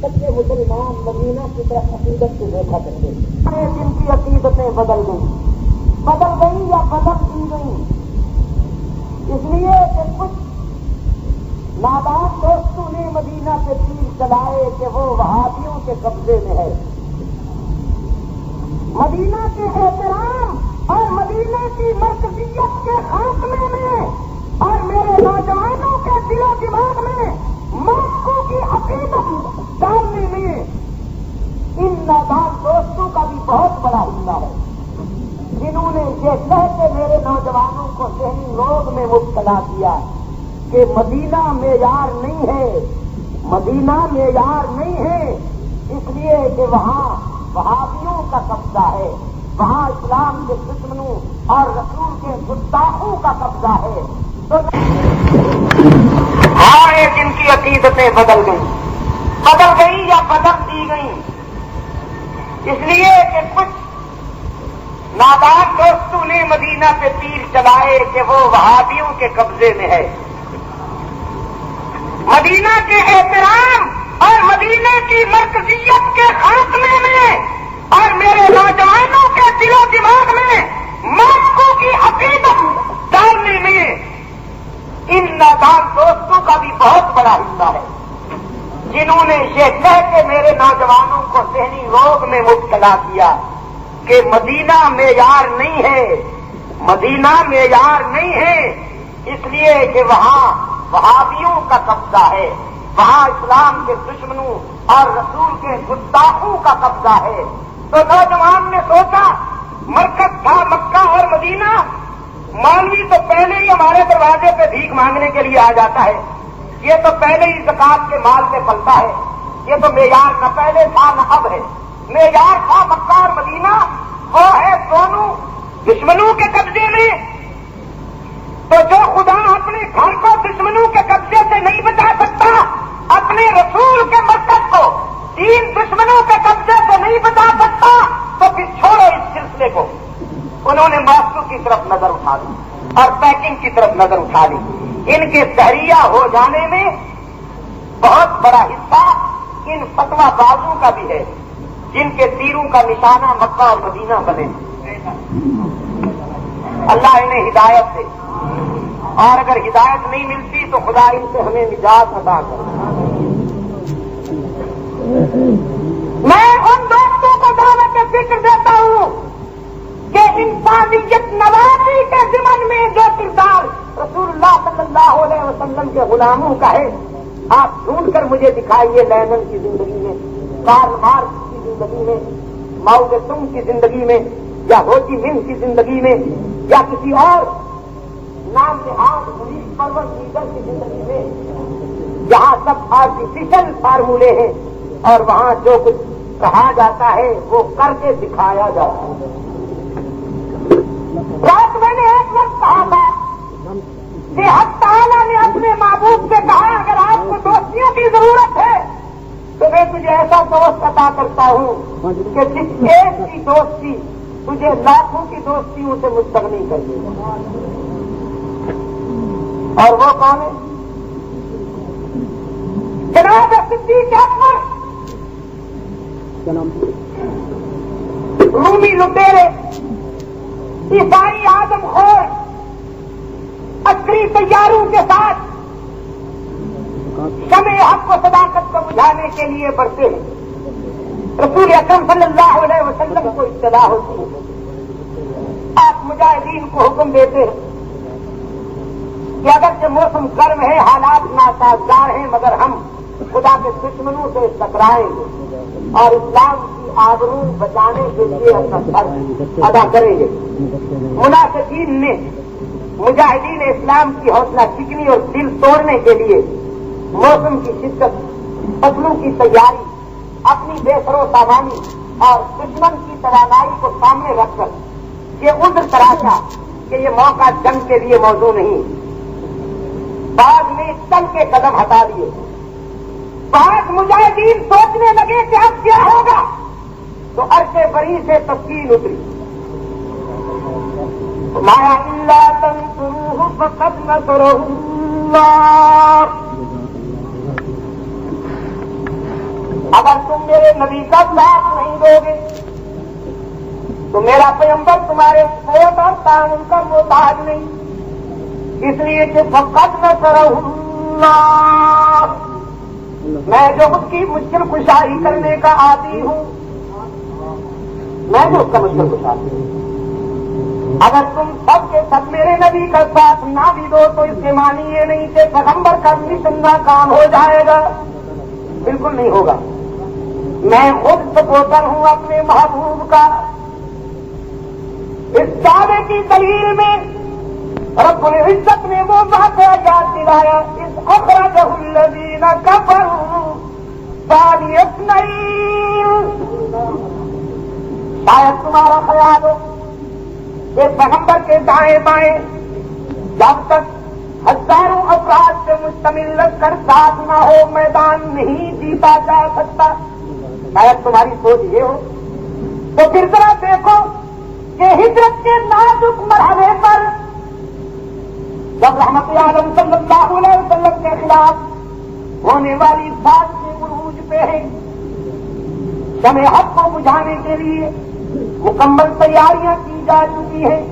سچے مسلمان مدینہ کی طرف عقیدت سے دیکھا کرتے ہیں۔ جن کی عقیدتیں بدل گئی یا بدل دی گئی، اس لیے کہ کچھ نادان دوستوں نے مدینہ پہ تیر چلائے کہ وہ وہابیوں کے قبضے میں ہے۔ مدینہ کے احترام اور مدینہ کی مرکزیت کے خاتمے میں اور میرے نوجوانوں کے دل و دماغ میں ماسکو کی عقیدت ڈالنے میں ان نادان دوستوں کا بھی بہت بڑا حصہ ہے، جنہوں نے یہ کہہ کے میرے نوجوانوں کو ذہنی روگ میں مبتلا کیا کہ مدینہ معیار نہیں ہے، مدینہ معیار نہیں ہے، اس لیے کہ وہاں وہابیوں کا قبضہ ہے، وہاں اسلام کے دشمنوں اور رسول کے گستاخوں کا قبضہ ہے۔ تو ہاں جن کی عقیدتیں بدل گئی یا بدل دی گئی، اس لیے کہ کچھ نادان دوستوں نے مدینہ پہ تیر چلائے کہ وہ وہابیوں کے قبضے میں ہے۔ مدینہ کے احترام اور مدینہ کی مرکزیت کے خاتمے میں اور میرے نوجوانوں کے دل و دماغ میں ماسکو کی عقیدت ڈالنے میں ان نادان دوستوں کا بھی بہت بڑا حصہ ہے، جنہوں نے یہ کہہ کے میرے نوجوانوں کو ذہنی روگ میں مبتلا کیا کہ مدینہ معیار نہیں ہے، مدینہ معیار نہیں ہے، اس لیے کہ وہاں وہابیوں کا قبضہ ہے، وہاں اسلام کے دشمنوں اور رسول کے گستاخوں کا قبضہ ہے۔ تو نوجوان نے سوچا مرکز تھا مکہ اور مدینہ، مولوی تو پہلے ہی ہمارے دروازے پہ بھیک مانگنے کے لیے آ جاتا ہے، یہ تو پہلے ہی زکات کے مال میں پلتا ہے، یہ تو معیار نہ پہلے تھا نہ اب ہے، معیار تھا مکہ اور مدینہ، وہ ہے دونوں دشمنوں کے قبضے میں۔ تو جو خدا اپنے گھر کو دشمنوں کے قبضے سے نہیں بچا سکتا، اپنے رسول کے مرکز کو تین دشمنوں کے قبضے سے نہیں بچا سکتا، تو پھر چھوڑو اس سلسلے کو۔ انہوں نے ماسکو کی طرف نظر اٹھا لی اور پیکنگ کی طرف نظر اٹھا لی۔ ان کے تحریہ ہو جانے میں بہت بڑا حصہ ان فتویٰ بازوں کا بھی ہے، جن کے تیروں کا نشانہ مکہ اور مدینہ بنے۔ اللہ انہیں ہدایت دے، اور اگر ہدایت نہیں ملتی تو خدا ان سے ہمیں نجات عطا کرے۔ میں ان دوستوں کو دعوت فکر دیتا ہوں کہ انسانیت نوازی کے ضمن میں جو کردار رسول اللہ صلی اللہ علیہ وسلم کے غلاموں کا ہے، آپ ڈھونڈ کر مجھے دکھائیے لینن کی زندگی میں، کارل مارکس کی زندگی میں، ماؤ ژے تونگ کی زندگی میں، یا ہو چی منہ کی زندگی میں، یا کسی اور نام نہاد غریب پرور لیڈر کی زندگی میں، جہاں سب آرٹیفیشل فارمولے ہیں اور وہاں جو کچھ کہا جاتا ہے وہ کر کے دکھایا جاتا ہے۔ رات میں نے ایک وقت کہا تھا کہ حق تعالیٰ نے اپنے محبوب سے کہا اگر آپ کو دوستیوں کی ضرورت ہے تو میں تجھے ایسا دوست عطا کرتا ہوں کہ جس ایک کی دوستی تجھے لاکھوں کی دوستیوں سے مستغنی کر دے۔ اور وہ کون ہے؟ جناب صدیق اکبر، رومی لٹیرے، عیسائی آدم خور عسکری طیاروں کے ساتھ شمع حق و صداقت کو بجھانے کے لیے بڑھتے ہیں۔ رسول اکرم صلی اللہ علیہ وسلم کو اطلاع ہوتی ہے، آپ مجاہدین کو حکم دیتے ہیں کہ اگرچہ موسم گرم ہے، حالات ناسازگار ہیں، مگر ہم خدا کے دشمنوں سے ٹکرائیں گے اور اسلام کی آبرو بچانے کے لیے اپنا فرض ادا کریں گے۔ منافقین نے مجاہدین اسلام کی حوصلہ شکنی اور دل توڑنے کے لیے موسم کی شدت، فصلوں کی تیاری، اپنی بے سرو سامانی اور دشمن کی توانائی کو سامنے رکھ کر یہ عذر تراشا کہ یہ موقع جنگ کے لیے موزوں نہیں۔ بعد میں چل کے قدم ہٹا دیے، بعض مجاہدین سوچنے لگے کہ اب کیا ہوگا، تو عرش بری سے تفصیل اتری، مایا اللہ تنصروہ فقد نصرہ اللہ، اگر تم میرے نبی کا ساتھ نہیں دو گے تو میرا پیغمبر تمہارے سپورٹ اور تعاون کا محتاج نہیں، اس لیے کہ فقد نصرہ اللہ، میں جو اس کی مشکل کشائی کرنے کا عادی ہوں، میں جو اس کا مشکل کشائی ہوں، اگر تم سب کے سب میرے نبی کا ساتھ نہ بھی دو تو اس کے معنی یہ نہیں کہ پیغمبر کا مشن ناکام ہو جائے گا، بالکل نہیں ہوگا، میں خود سپورٹر ہوں اپنے محبوب کا۔ اس دعوے کی دلیل میں رب العزت نے وہ واقعہ یاد دلایا، اس اخرجہ الذین کفروا ثانی اثنین، شاید تمہارا خیال ہو کہ پیغمبر کے دائیں بائیں جب تک ہزاروں افراد سے مشتمل لشکر ساتھ نہ ہو میدان نہیں جیتا جا سکتا، شاید تمہاری سوچ یہ ہو، تو پھر ذرا دیکھو کہ ہجرت کے نازک مرحلے پر جب رحمت عالم صلی اللہ علیہ وسلم کے خلاف ہونے والی بات کے عروج پہ ہے، شمع حق کو بجھانے کے لیے مکمل تیاریاں کی جا چکی ہیں،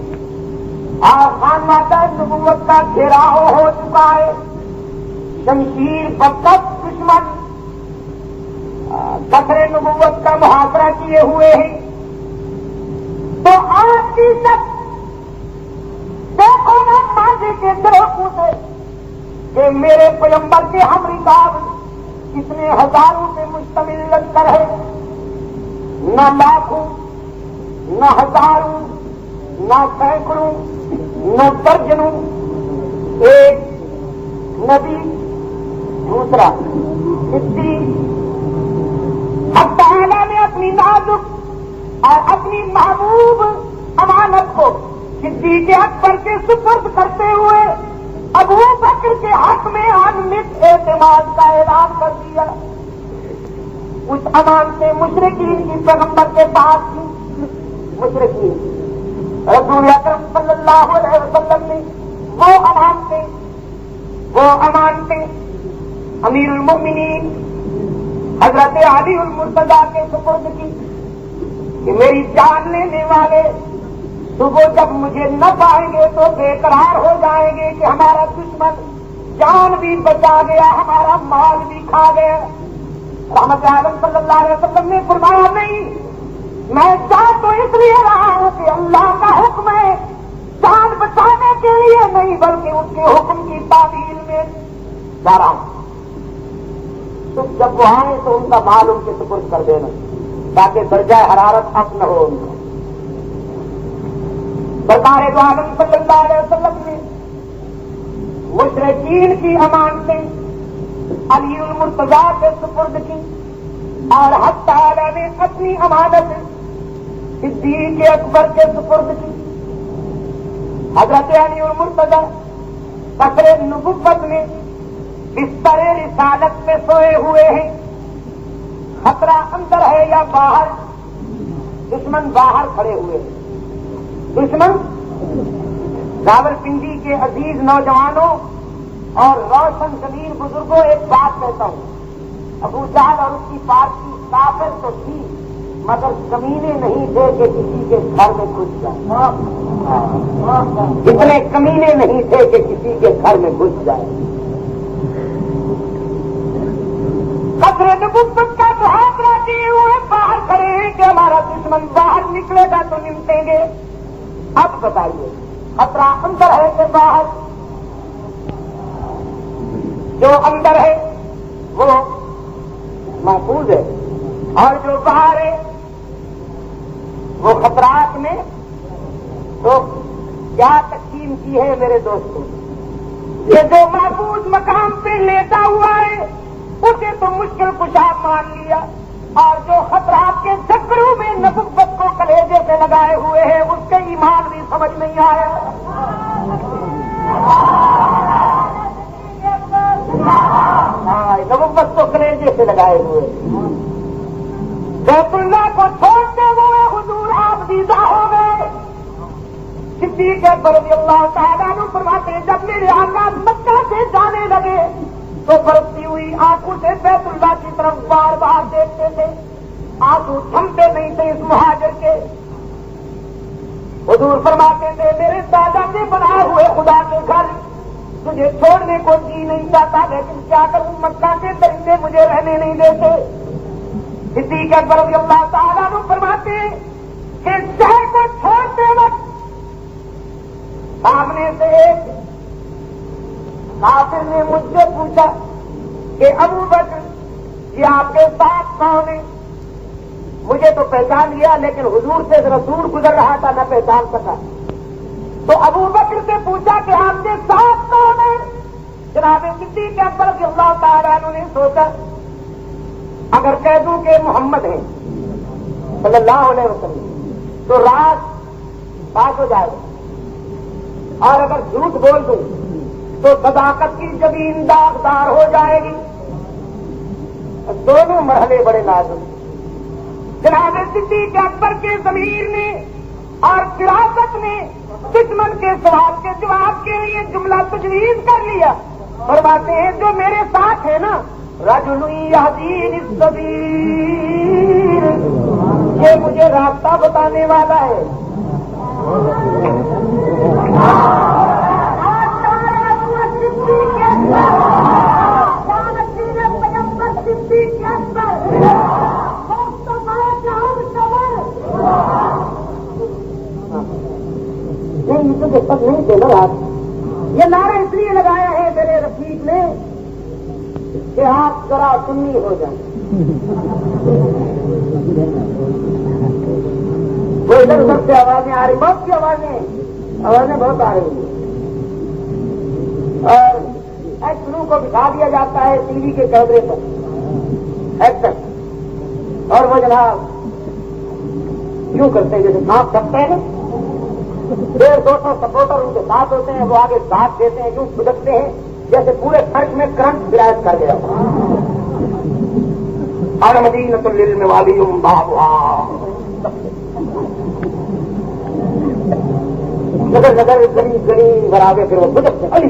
اور خانوادہ نبوت کا گھیراؤ ہو چکا ہے، شمشیر بکت دشمن قطر نبوت کا محاصرہ کیے ہوئے ہیں، تو آج کی تک دیکھو نا ماضی کے دروکوں سے کہ میرے پیغمبر کے ہم رکاب کتنے ہزاروں سے مشتمل لشکر ہے، نہ لاکھوں نہ ہزاروں نہ سینکڑوں نہ درجنوں، ایک نبی دوسرا صدیق، حق تعالیٰ نے اپنی نازک اور اپنی محبوب امانت کو صدیق اکبر کے سپرد کرتے ہوئے ابو بکر کے حق میں انمت اعتماد کا اعلان کر دیا۔ اس امان سے مشرکین کی پیغمبر کے پاس تھی، مشرکین رسول اکرم صلی اللہ علیہ وسلم نے وہ امانتیں امیر المؤمنین حضرت علی المرتضیٰ کے سپرد کی کہ میری جان لینے والے صبح جب مجھے نہ پائیں گے تو بے قرار ہو جائیں گے کہ ہمارا دشمن جان بھی بچا گیا، ہمارا مال بھی کھا گیا۔ رحمت عالم صلی اللہ علیہ وسلم نے فرمایا نہیں، میں جان تو اس لیے رہا ہوں کہ اللہ کا حکم ہے، جان بچانے کے لیے نہیں بلکہ اس کے حکم کی تعمیل میں جا رہا ہوں۔ تو جب وہ آئے تو ان کا مال ان کے سپرد کر دینا تاکہ درجہ حرارت اب نہ ہو ان کا۔ سرکار دو عالم صلی اللہ علیہ وسلم نے مشرکین کی امانتیں علی المرتضیٰ کے سپرد کی، اور حق تعالیٰ نے اپنی امانت صدیق اکبر کے سپرد کی۔ حضرت علی المرتضیٰ قصر نبوت میں بستر رسالت میں سوئے ہوئے ہیں، خطرہ اندر ہے یا باہر، دشمن باہر کھڑے ہوئے ہیں۔ دشمن راولپنڈی کے عزیز نوجوانوں اور روشن ضمیر بزرگوں، ایک بات کہتا ہوں، ابو جہل اور اس کی پارٹی کافر تو تھی مگر کمینے نہیں تھے کہ کسی کے گھر میں گھس جائے، اتنے کمینے نہیں تھے کہ کسی کے گھر میں گھس جائے۔ قصر نبوت کا محاصرہ کیے ہوئے باہر کھڑے ہیں کہ ہمارا دشمن باہر نکلے گا تو نمٹیں گے۔ اب بتائیے خطرہ اندر ہے کہ باہر؟ جو اندر ہے وہ محفوظ ہے، اور جو باہر ہے وہ خطرات میں۔ تو کیا تقسیم کی ہے میرے دوستوں؟ یہ جو محفوظ مقام پہ لیٹا ہوا ہے اسے تو مشکل کشا مان لیا، اور جو خطرات کے چکروں میں نبوت کو کلیجے سے لگائے ہوئے ہیں اس کے ایمان بھی سمجھ نہیں آیا۔ نبوت کو کلیجے طریقے سے لگائے ہوئے. بیت اللہ کو چھوڑتے ہوئے حضور آپ دیدہ ہو گئے. صدیق اکبر رضی اللہ تعالیٰ عنہ فرماتے ہیں جب میرے آقا مکہ سے جانے لگے تو برستی ہوئی آنکھوں سے بیت اللہ کی طرف بار بار دیکھتے تھے. آنسو تھمتے نہیں تھے اس مہاجر کے. حضور فرماتے تھے میرے دادا کے بنائے ہوئے خدا کے گھر تجھے چھوڑنے کو جی نہیں چاہتا, لیکن کیا کروں مکہ کے درندے مجھے رہنے نہیں دیتے. صدیق اکبر رضی اللہ تعالیٰ عنہ فرماتے کہ شہر کو چھوڑتے وقت سامنے سے ایک کافر نے مجھ سے پوچھا کہ ابو بکر یہ آپ کے ساتھ کون ہے؟ مجھے تو پہچان لیا لیکن حضور سے رسول گزر رہا تھا نہ پہچان سکا. تو ابو بکر سے پوچھا کہ آپ کے ساتھ کون ہے؟ جناب صدیق اکبر رضی اللہ تعالیٰ عنہ نے سوچا اگر کہہ دوں کہ محمد ہیں صلی اللہ علیہ وسلم تو راز پاس ہو جائے گا, اور اگر جھوٹ بول دوں تو صداقت کی زمین داغدار ہو جائے گی. دونوں مرحلے بڑے نازک. جناب صدیق اکبر کے ضمیر نے اور فراست نے دشمن کے سوال کے جواب کے لیے جملہ تجویز کر لیا. فرماتے ہیں جو میرے ساتھ ہے نا رجل یہدین السبیل, یہ مجھے راستہ بتانے والا ہے. نہیں یہ تو سب نہیں تھے نا آپ. یہ نعرہ اس لیے لگایا ہے میرے رفیق نے کہ آپ ذرا سنی ہو جائیں. وہ ادھر ادھر سے آوازیں آ رہی, بہت سی آوازیں بہت آ رہی ہیں. اور ایکٹروں کو بٹھا دیا جاتا ہے ٹی وی کے کیمرے پر ایکٹر, اور وہ جناب یوں کرتے ہیں جیسے سانپ کرتے ہیں. 150-200 سپورٹر ان کے ساتھ ہوتے ہیں, وہ آگے ساتھ دیتے ہیں, یوں کھدکتے ہیں جیسے پورے سڑک میں کرنٹ گرائش کر گیا. اور مدینۃ للعلم والیم بابها نگر نگر گلی گلی برابر پھر وہ کھدکتے ہیں.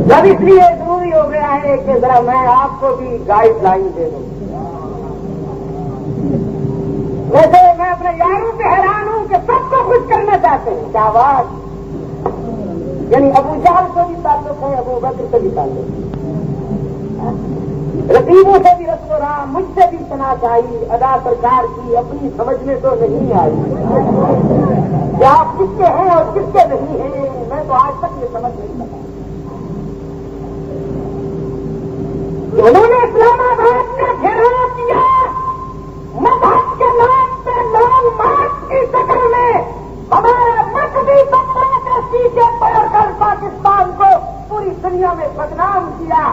جب اس لیے ضروری ہو گیا ہے کہ ذرا میں آپ کو بھی گائیڈ لائن دے دوں. ویسے میں اپنے یاروں سے حیران ہوں کہ سب کو خوش کرنا چاہتے ہیں. کیا بات, یعنی ابو جہل سے بھی تعلق ہے, ابو بکر سے بھی تعلق ہے, رقیبوں سے بھی رسم و رام, مجھ سے بھی شناخت آئی, ادا سرکار کی اپنی سمجھ میں تو نہیں آئی. کیا آپ کس کے ہیں اور کس کے نہیں ہیں, میں تو آج تک یہ سمجھ نہیں سکا. انہوں نے اسلام آباد میں گھیراؤ کیا مذہب کے نام پہ لال مارچ کی شکل میں ہمارے مذہبی دفتروں کے سیٹے پڑھ کر پاکستان کو پوری دنیا میں بدنام کیا,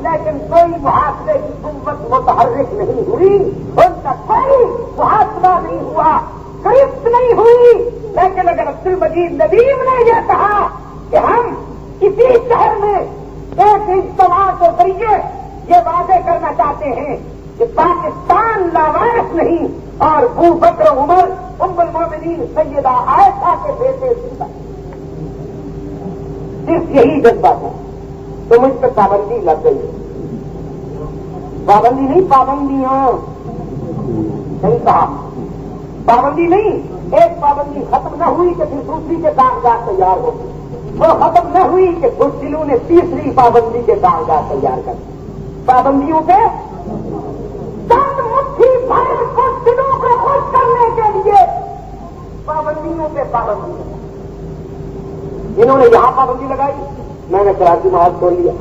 لیکن کوئی محاصرے کی قوت متحرک نہیں ہوئی, ان کا کوئی محاصرہ نہیں ہوا, گرفت نہیں ہوئی. لیکن اگر عبد المجید ندیم نے یہ کہا کہ ہم اسی شہر میں ایک اجتماع کے ذریعے یہ وعدے کرنا چاہتے ہیں کہ پاکستان لاوارث نہیں اور ابو بکر عمر ام المومنین سیدہ عائشہ کے بیٹے زندہ, صرف یہی جذبہ تھا تو مجھ پہ پابندی لگ گئی. پابندی نہیں, پابندیاں صحیح کہا, پابندی نہیں. ایک پابندی ختم نہ ہوئی کہ پھر دوسری کے کاغذات تیار ہو گئے, وہ ختم نہ ہوئی کہ بزدلوں نے تیسری پابندی کے کاغذات تیار کر دی. پابندیوں پہ چند مٹھی بھر بزدلوں کو خوش کرنے کے لیے پابندیوں پہ پابندی. انہوں نے یہاں پابندی لگائی, میں نے کراچی محاذ کھول لیا.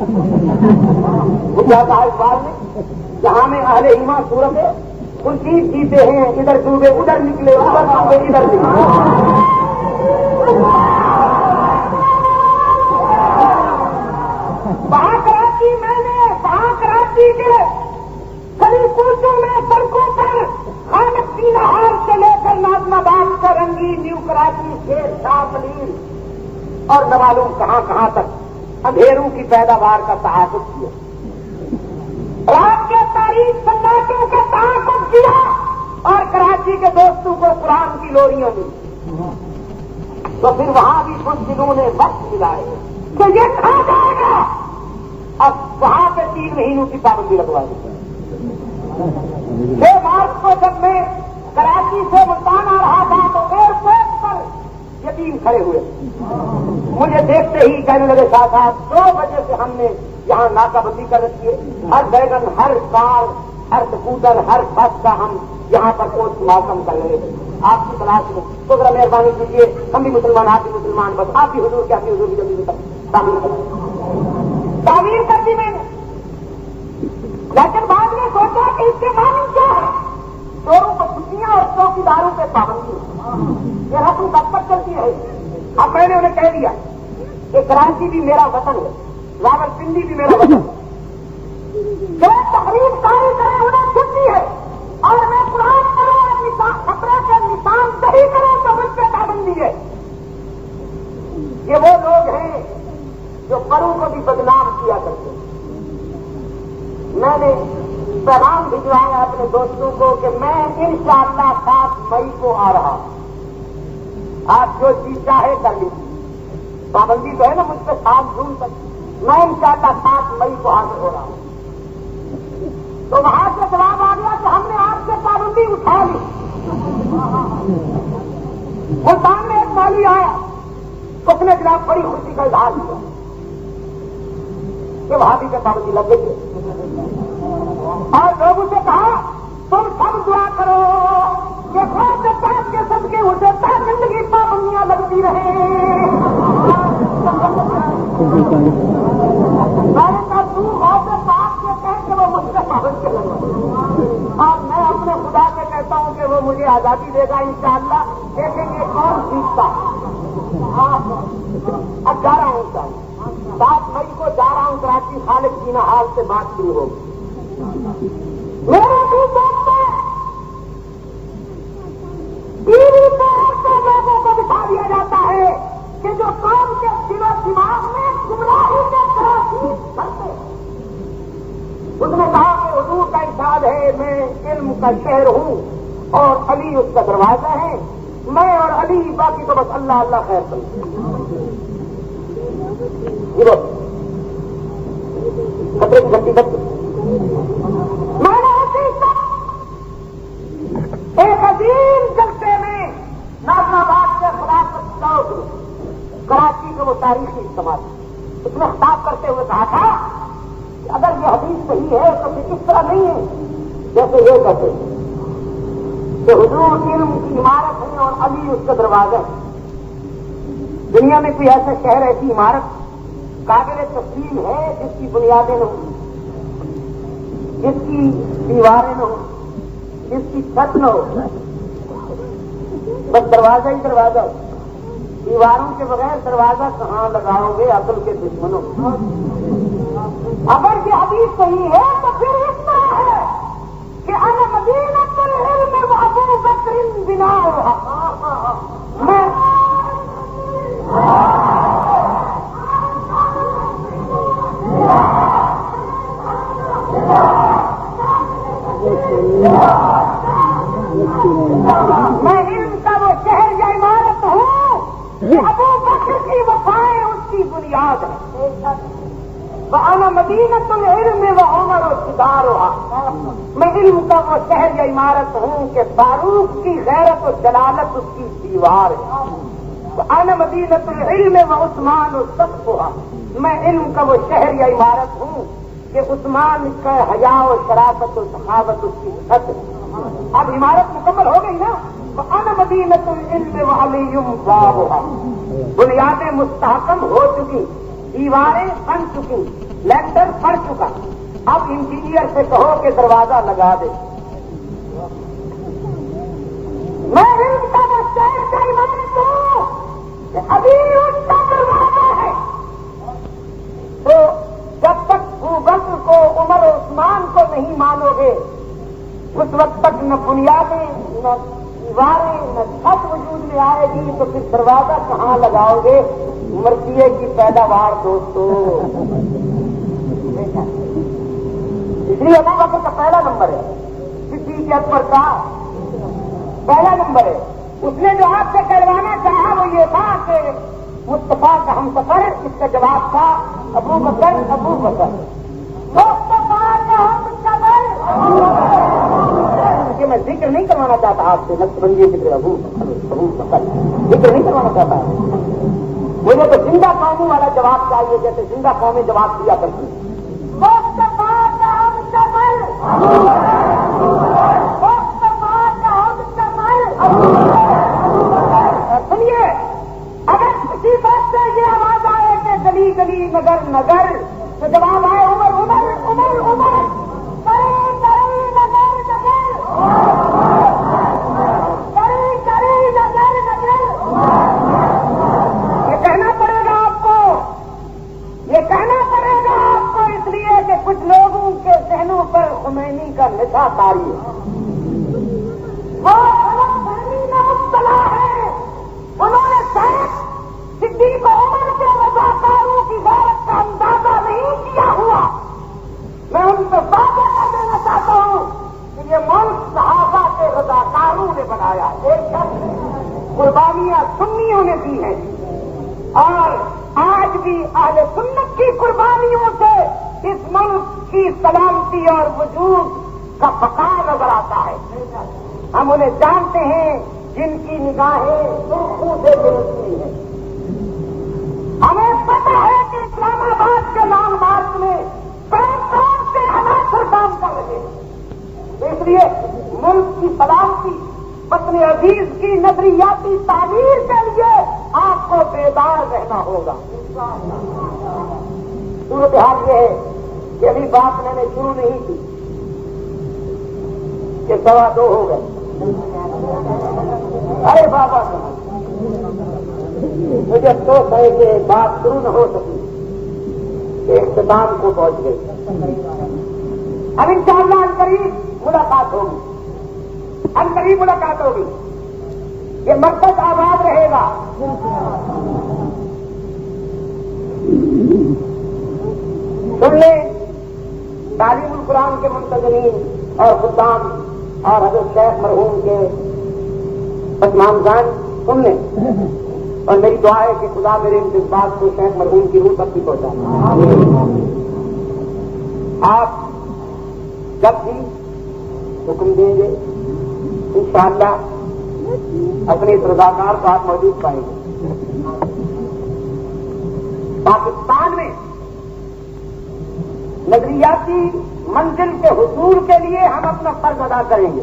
مجھے کہا اس بار میں جہاں میں اہل ایمان صورت ہے کلچیز جیتے ہیں, ادھر ڈوبے ادھر نکلے, ادھر ڈوبے ادھر نکلے. وہاں کراچی میں نے وہاں کراچی کے گلی کوچوں میں سڑکوں پر خالد کی لاہور سے لے کر نازم آباد کا رنگی, نیو کراچی, شیر شاہ, پلیل اور نہ معلوم کہاں کہاں تک اندھیروں کی پیداوار کا تحفظ کیا. نبی سناتوں کے تعاقب کیا اور کراچی کے دوستوں کو قرآن کی لوریاں دی، تو پھر وہاں بھی کچھ دنوں نے وقت ملائے تو یہ کھا جائے گا، اب وہاں پہ 3 مہینوں کی پابندی لگوا دی۔ 6 مارچ کو جب میں کراچی سے ملتان آ رہا تھا تو ایئرپورٹ پر یتیم کھڑے ہوئے، مجھے دیکھتے ہی کہنے لگے شاہ صاحب 2 بجے سے ہم نے یہاں ناکہ بندی کر رکھی ہے، ہر بیگن، ہر کار، ہر سکوٹر، ہر بس کا ہم یہاں پر پوسٹ مارٹم کر رہے ہیں آپ کی تلاش میں، تو ذرا مہربانی کیجیے، ہم بھی مسلمان، آپ بھی مسلمان، بس آپ بھی حضور کے اپنی حضور کی جلدی سے تعمیر کر دی میں نے۔ لیکن بعد میں سوچا کہ اس کے معنی کیا ہے؟ چوروں کو چھٹیاں اور چوکیداروں پہ پابندی، یہ رسم کب تک چلتی ہے؟ اب میں نے انہیں کہہ دیا کہ کراچی بھی میرا وطن ہے، راولپنڈی بھی میرا وطن ہے، جو تحریر کاری کرے انہیں چھٹی ہے، اور میں قرآن کروں اور خطرے کے نشان صحیح کروں تو مجھ پہ پابندی ہے۔ یہ وہ لوگ ہیں جو پروں کو بھی بدنام کیا کرتے ہیں۔ میں نے پیغام بھجوایا اپنے دوستوں کو کہ میں انشاءاللہ 7 مئی کو آ رہا ہوں، آپ جو چیز چاہے کر لیجیے، پابندی تو ہے نا مجھ پہ 7 جون تک، میں انشاءاللہ 7 مئی کو حاضر ہو رہا ہوں۔ تو وہاں سے جواب آ گیا کہ ہم نے آپ سے پابندی اٹھا لی۔ ملتان میں ایک مولوی آیا، اس نے جناب بڑی خوشی کا اظہار کیا کہ وہاں بھی پابندی لگ گئی ہے، اور لوگوں سے کہا تم سب دعا کرو کہ خود کے سب کے اسے زندگی پابندیاں لگتی رہے۔ میں نے کہا تو اور پاک کے کہہ کہ وہ مجھ سے پابندی لگوا، اور میں اپنے خدا سے کہتا ہوں کہ وہ مجھے آزادی دے گا انشاءاللہ، دیکھیں گے کون جیتتا۔ اب جا رہا ہوں انشاءاللہ 7 مئی کو جا رہا ہوں کراچی، خالد جینا حال سے بات شروع ہوگی۔ میرے بھی دوست ٹی وی پہ ایسے لوگوں کو بتا دیا جاتا ہے کہ جو قوم کے دل و دماغ میں گمراہی کے کراچی کرتے، اس نے کہا کہ حضور کا ارشاد ہے میں علم کا شہر ہوں اور علی اس کا دروازہ ہے، میں اور علی، باقی تو بس اللہ اللہ خیر کریں۔ خطرے کی گھٹی کرتے میں نے ایک عظیم جلسے میں نازم آباد کے خلافت چوک کراچی کا وہ تاریخی اجتماع، اس میں خطاب کرتے ہوئے کہا تھا کہ اگر یہ حدیث صحیح ہے تو پھر اس طرح نہیں ہے جیسے یہ کہتے ہیں کہ حضور علم کی عمارت ہے اور علی اس کا دروازہ ہے۔ دنیا میں کوئی ایسا شہر، ایسی عمارت قابل تسلیم ہے جس کی بنیادیں نہ ہوں، جس کی دیواریں نہ ہوں، جس کی چھت نہ ہو، بس دروازہ ہی دروازہ ہو؟ دیواروں کے بغیر دروازہ کہاں لگاؤ گے عقل کے دشمنوں؟ اگر یہ حدیث صحیح ہے تو پھر اس طرح ہے کہ انا مدینۃ العلم و ابو بکر بناؤھا، میں علم کا وہ شہر یا عمارت ہوں کہ ابو بکر کی وفائیں اس کی بنیاد ہے۔ وَأَنَا مَدِينَةُ الْعِلْمِ وَعُمَرُ جِدَارُهَا، میں علم کا وہ شہر یا عمارت ہوں کہ فاروق کی غیرت و جلالت اس کی دیوار ہے۔ وَأَنَا مَدِينَةُ الْعِلْمِ وَعُثْمَانُ سَقْفُهَا، میں علم کا وہ شہر یا عمارت ہوں کہ عثمان کا حیا و شرافت و سخاوت اس کی چھت ہے۔ اب عمارت مکمل ہو گئی نا، تو انا مدینۃ العلم وعلی بابها، بنیادیں مستحکم ہو چکی، دیواریں بن چکی، لینٹر پڑ چکا، اب انجینئر سے کہو کہ دروازہ لگا دے۔ میں علم کا وہ شہر کا عمارت ہوں کہ ابھی اس کا دروازہ ہے، تو جب تک ابو بکر کو، عمر و عثمان کو نہیں مانو گے اس وقت تک نہ بنیادیں، نہ دیواریں، نہ چھت وجود میں آئے گی، تو پھر دروازہ کہاں لگاؤ گے؟ مرثیے کی پیداوار دوستو، اس لیے ابو بکر کا پہلا نمبر ہے، صدیق اکبر کا پہلا نمبر ہے. اس نے جو آپ سے کروانا چاہا وہ یہ تھا کہ مصطفیٰ کا ہم سفر، اس کا جواب تھا ابو بکر ابو بکر. مصطفیٰ کا ہم سفر کہ میں ذکر نہیں کروانا چاہتا آپ سے، نقش بندی ذکر ابو بکر ذکر نہیں کروانا چاہتا. مجھے تو زندہ قوموں والا جواب چاہیے، جیسے زندہ قومیں جواب دیا کرتی ہیں. مصطفیٰ کا ہم سفر، مصطفیٰ کا ہم سفر. سنیے، اگر کسی بات سے یہ آواز آئے کہ گلی گلی نگر نگر، تو جواب آئے عمر عمر عمر عمر، کرے کرے نگر نگر، کرے کرے نگر نگر. یہ کہنا پڑے گا آپ کو، یہ کہنا پڑے گا آپ کو، اس لیے کہ کچھ لوگوں کے ذہنوں پر خمینی کا نشہ طاری ہے. وہ غلط فہمی میں مبتلا ہے. انہوں نے شاید صدیق عمر کے رضاکاروں کی غیرت کا اندازہ نہیں کیا ہوا. میں ان سے واضح کر دینا چاہتا ہوں کہ یہ ملک صحابہ کے رضاکاروں نے بنایا. ایک شخص قربانیاں سنیوں نے دی ہیں، اور آج بھی اہل سنت کی قربانیوں سے اس ملک کی سلامتی اور وجود کا بقا نظر آتا ہے. ہم انہیں جانتے ہیں جن کی نگاہیں سرخوں سے گرتی ہیں. ہمیں پتہ ہے کہ اسلام آباد کے لانگ مارچ میں کون کون سے عناصر کام کر رہے ہیں. اس لیے ملک کی سلامتی، وطن عزیز کی نظریاتی تعمیر کے لیے آپ کو بیدار رہنا ہوگا. صورتحال یہ ہے کہ ابھی بات میں نے شروع نہیں کی کہ 2:15 ہو گئے. ارے بابا مجھے افسوس ہے کہ بات شروع نہ ہو سکی، کہ اختتام کو پہنچ گئی. اب انشاءاللہ عنقریب ملاقات ہوگی، عنقریب ملاقات ہوگی. یہ مقصد آباد رہے گا. سن لیں تعلیم القرآن کے منتظمین اور خدام اور حضرت شیخ مرحوم کے پسماندگان سن لیں، اور میری دعا ہے کہ خدا میرے ان جذبات کو شیخ مرحوم کی روح تک بھی پہنچائے. آپ جب بھی حکم دیں گے انشاءاللہ اپنے اس رضاکار کو آپ موجود پائیں گے. پاکستان میں نظریاتی منزل کے حصول کے لیے ہم اپنا فرض ادا کریں گے.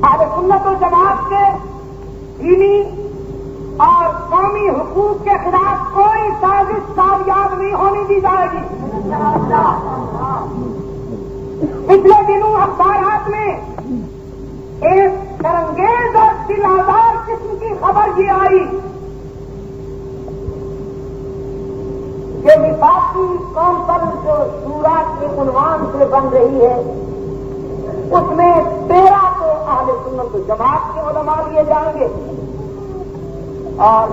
اہل سنت و جماعت کے دینی اور قومی حقوق کے خلاف کوئی سازش کامیاب نہیں ہونی دی جائے گی. پچھلے دنوں اخبارات میں ایک شرمگیز اور دل آزار قسم کی خبر یہ آئی کہ وفاقی کانفرنس جو شورا کے عنوان سے بن رہی ہے، اس میں 13 تو اہل سنت و جماعت کے علماء لیے جائیں گے، اور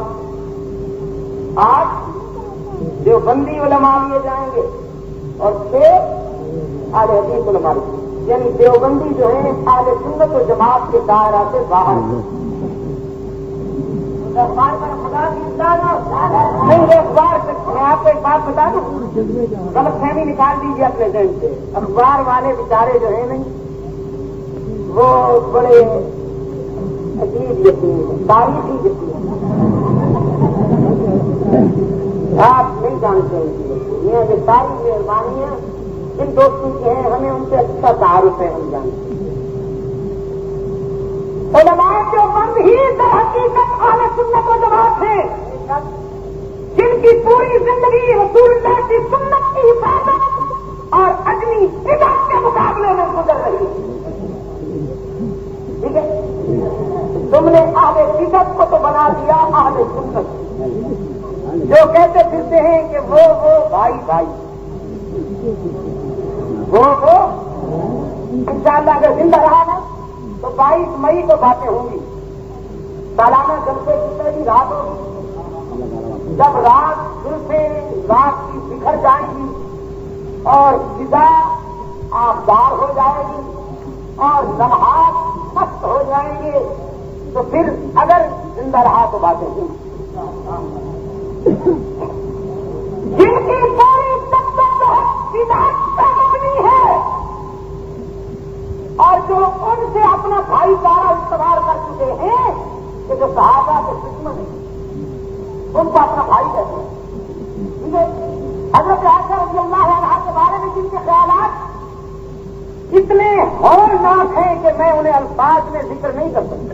8 دیوبندی علماء لیے جائیں گے، اور 6 اہل حدیث علماء لیے. یعنی دیوبندی جو ہے اہل سنت و جماعت کے دائرہ سے باہر ہیں. اخبار پر خدا کی نہیں، یہ اخبار میں آپ کو ایک بات بتا دوں، غلط فہمی نکال دیجیے اپنے ذہن سے. اخبار والے بیچارے جو ہیں نہیں، وہ بڑے عجیب یقین ہیں، تاریخی یقین آپ نہیں جانتے ہیں. یہ ساری مہربانیاں جن دوستوں کی ہیں، ہمیں ان سے اچھا تعارف ہے، ہم جانتے ہیں. علماء جو بند ہی در حقیقت اہل سنت و جماعت ہیں، جن کی پوری زندگی رسول اللہ کی سنت کی حفاظت اور عدمی عبادت کے مقابلے میں گزر رہی ہے. ٹھیک ہے، تم نے اہل بدعت کو تو بنا دیا اہل سنت، جو کہتے پھرتے ہیں کہ وہ بھائی بھائی، وہ انشاءاللہ اگر زندہ رہا نا تو 22 مئی کو باتیں ہوں گی. سالانہ جلسے کی پہلی رات ہوگی، جب رات دل سے رات کی بکھر جائیں گی اور غذا آبدار ہو جائے گی اور لمحات مست ہو جائیں گے، تو پھر اگر زندہ رہا تو باتیں ہی جن کی ساری مبنی ہے اور جو ان سے اپنا بھائی چارہ استعمال کر چکے ہیں کہ جو صحابہ کے دشمن ہیں ان کو اپنا بھائی کہتے ہیں. حضرت عائشہ رضی اللہ عنہا کے بارے میں جن کے خیالات اتنے ہولناک ہیں کہ میں انہیں الفاظ میں ذکر نہیں کر سکتا،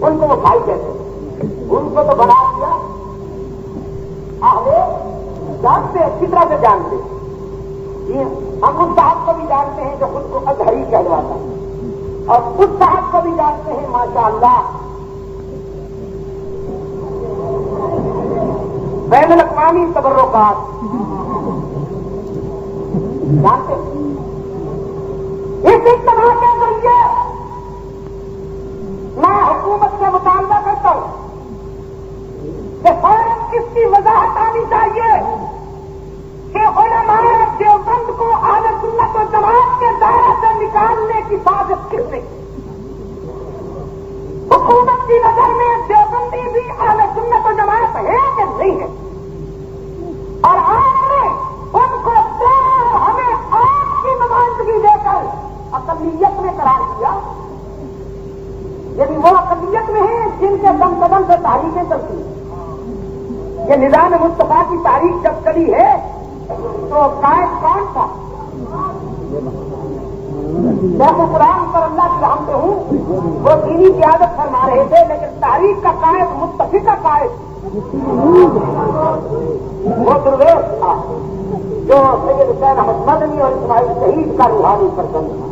ان کو وہ بھائی کہتے ہیں. ان کو تو بنا دیا جانتے اچھی طرح سے جانتے. ہم اس صاحب کو بھی جانتے ہیں جو خود کو ازہری کہلواتا ہے، اور اس صاحب کو بھی جانتے ہیں ماشاءاللہ بین الاقوامی تبرکات جانتے ہیں. اس اجتماع کے ذریعے میں حکومت سے مطالبہ کرتا ہوں کہ فوراً اس کی وضاحت آنی چاہیے کہ علماء دیوبند کو اہل سنت و جماعت کے دائرے سے نکالنے کی سازش کس نے کی؟ حکومت کی نظر میں دیوبندی بھی اہل سنت و جماعت ہے کہ نہیں ہے؟ اور آپ نے ان کو ہمیں آپ کی نمائندگی دے کر اقلیت میں قرار دیا. یعنی وہ اقلیت میں ہیں جن کے دم قدم سے تحریکیں چلتی ہیں. یہ نظام مصطفیٰ کی تاریخ جب چلی ہے تو قائد کون تھا؟ شیخ قرآن پر اللہ کی رحمت ہوں وہ دینی قیادت فرما رہے تھے، لیکن تاریخ کا قائد متفق کا قائد وہ درویش تھا جو سید حسین احمد مدنی اور اسماعیل شہید کا روحانی سرگرم تھا.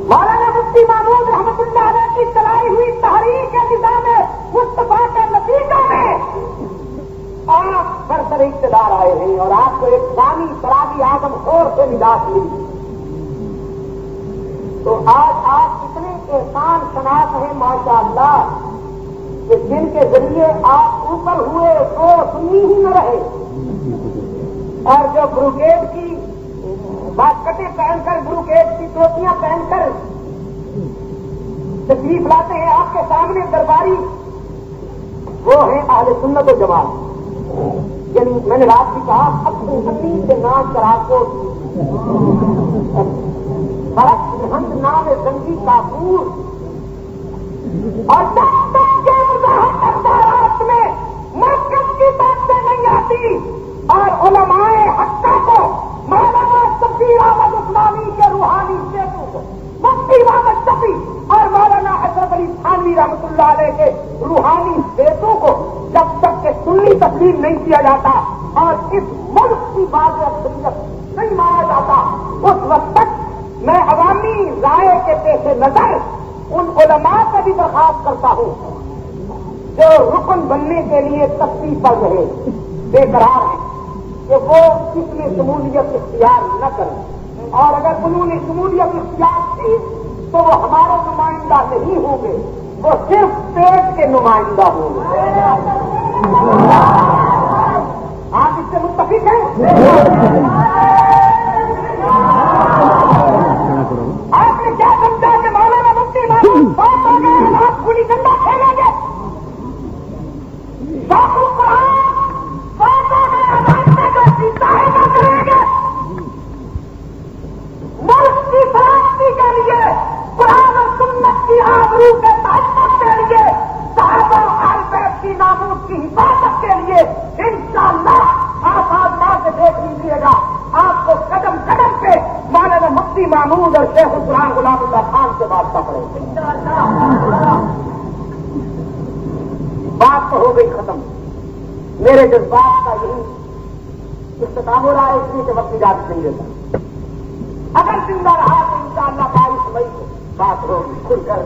مولانا مفتی محمود رحمت اللہ علیہ کی چلائی ہوئی تحریک نظام مصطفیٰ کے نتیجے میں آپ برسر اقتدار آئے ہیں اور آپ کو ایک ثانی شرابی آدم خور سے نجات ملی. تو آج آپ اتنے احسان شناس ہیں ماشاءاللہ کہ جن کے ذریعے آپ اوپر ہوئے تو سنی ہی نہ رہے، اور جو بروکیٹ کی باسکٹیں پہن کر بروکیٹ کی ٹوپیاں پہن کر تشریف لاتے ہیں آپ کے سامنے درباری، وہ ہیں اہل سنت و جماعت. یعنی میں نے رات بھی کہا اپنی حقیق سے نام کرا کو فرق ہند نام زنگی کافور اور کے مظاہر اخبارات میں مرکز کی باتیں نہیں آتی اور علماء حقہ کو مولانا شفیع احمد عثمانی کے روحانی بیٹوں کو مفتی محمد شفیع اور مولانا اشرف علی تھانوی رحمۃ اللہ علیہ کے روحانی بیٹوں کو جب تک کہ سنی تسلیم نہیں کیا جاتا اور اس ملک کی بات اکثریت نہیں مانا جاتا اس وقت تک میں عوامی رائے کے پیش نظر ان علماء سے بھی درخواست کرتا ہوں جو رکن بننے کے لیے تسبیح پڑھ رہے بے قرار ہیں کہ وہ اس میں شمولیت اختیار نہ کریں، اور اگر انہوں نے شمولیت اختیار کی تو وہ ہمارے نمائندہ نہیں ہوں گے، وہ صرف پیٹ کے نمائندہ ہوں گے. آپ اس سے متفق ہیں؟ آپ نے کیا سمجھا کہ مولانا مفتی محمود بات ہو گئے آپ گلی ڈنڈا کھیلیں گے؟ ملک کی سلامتی کے لیے قرآن اور سنت کی آبرو کے تحفظ کے لیے صحابہ اور اہل بیت کی ناموس کی حفاظت کے لیے انشاءاللہ آپ آزما سے دیکھ لیجیے گا آپ کو قدم قدم پہ مولانا مفتی محمود اور شیخ القرآن غلام اللہ خان سے بات پکڑے. بات تو ہو گئی ختم. میرے جذبات کا یہی اختتام ہو رہا ہے، اس لیے کہ وقت اجازت نہیں دیتا. اگر زندہ رہا تو انشاءاللہ 22 مئی کو بات ہوگی کھل کر.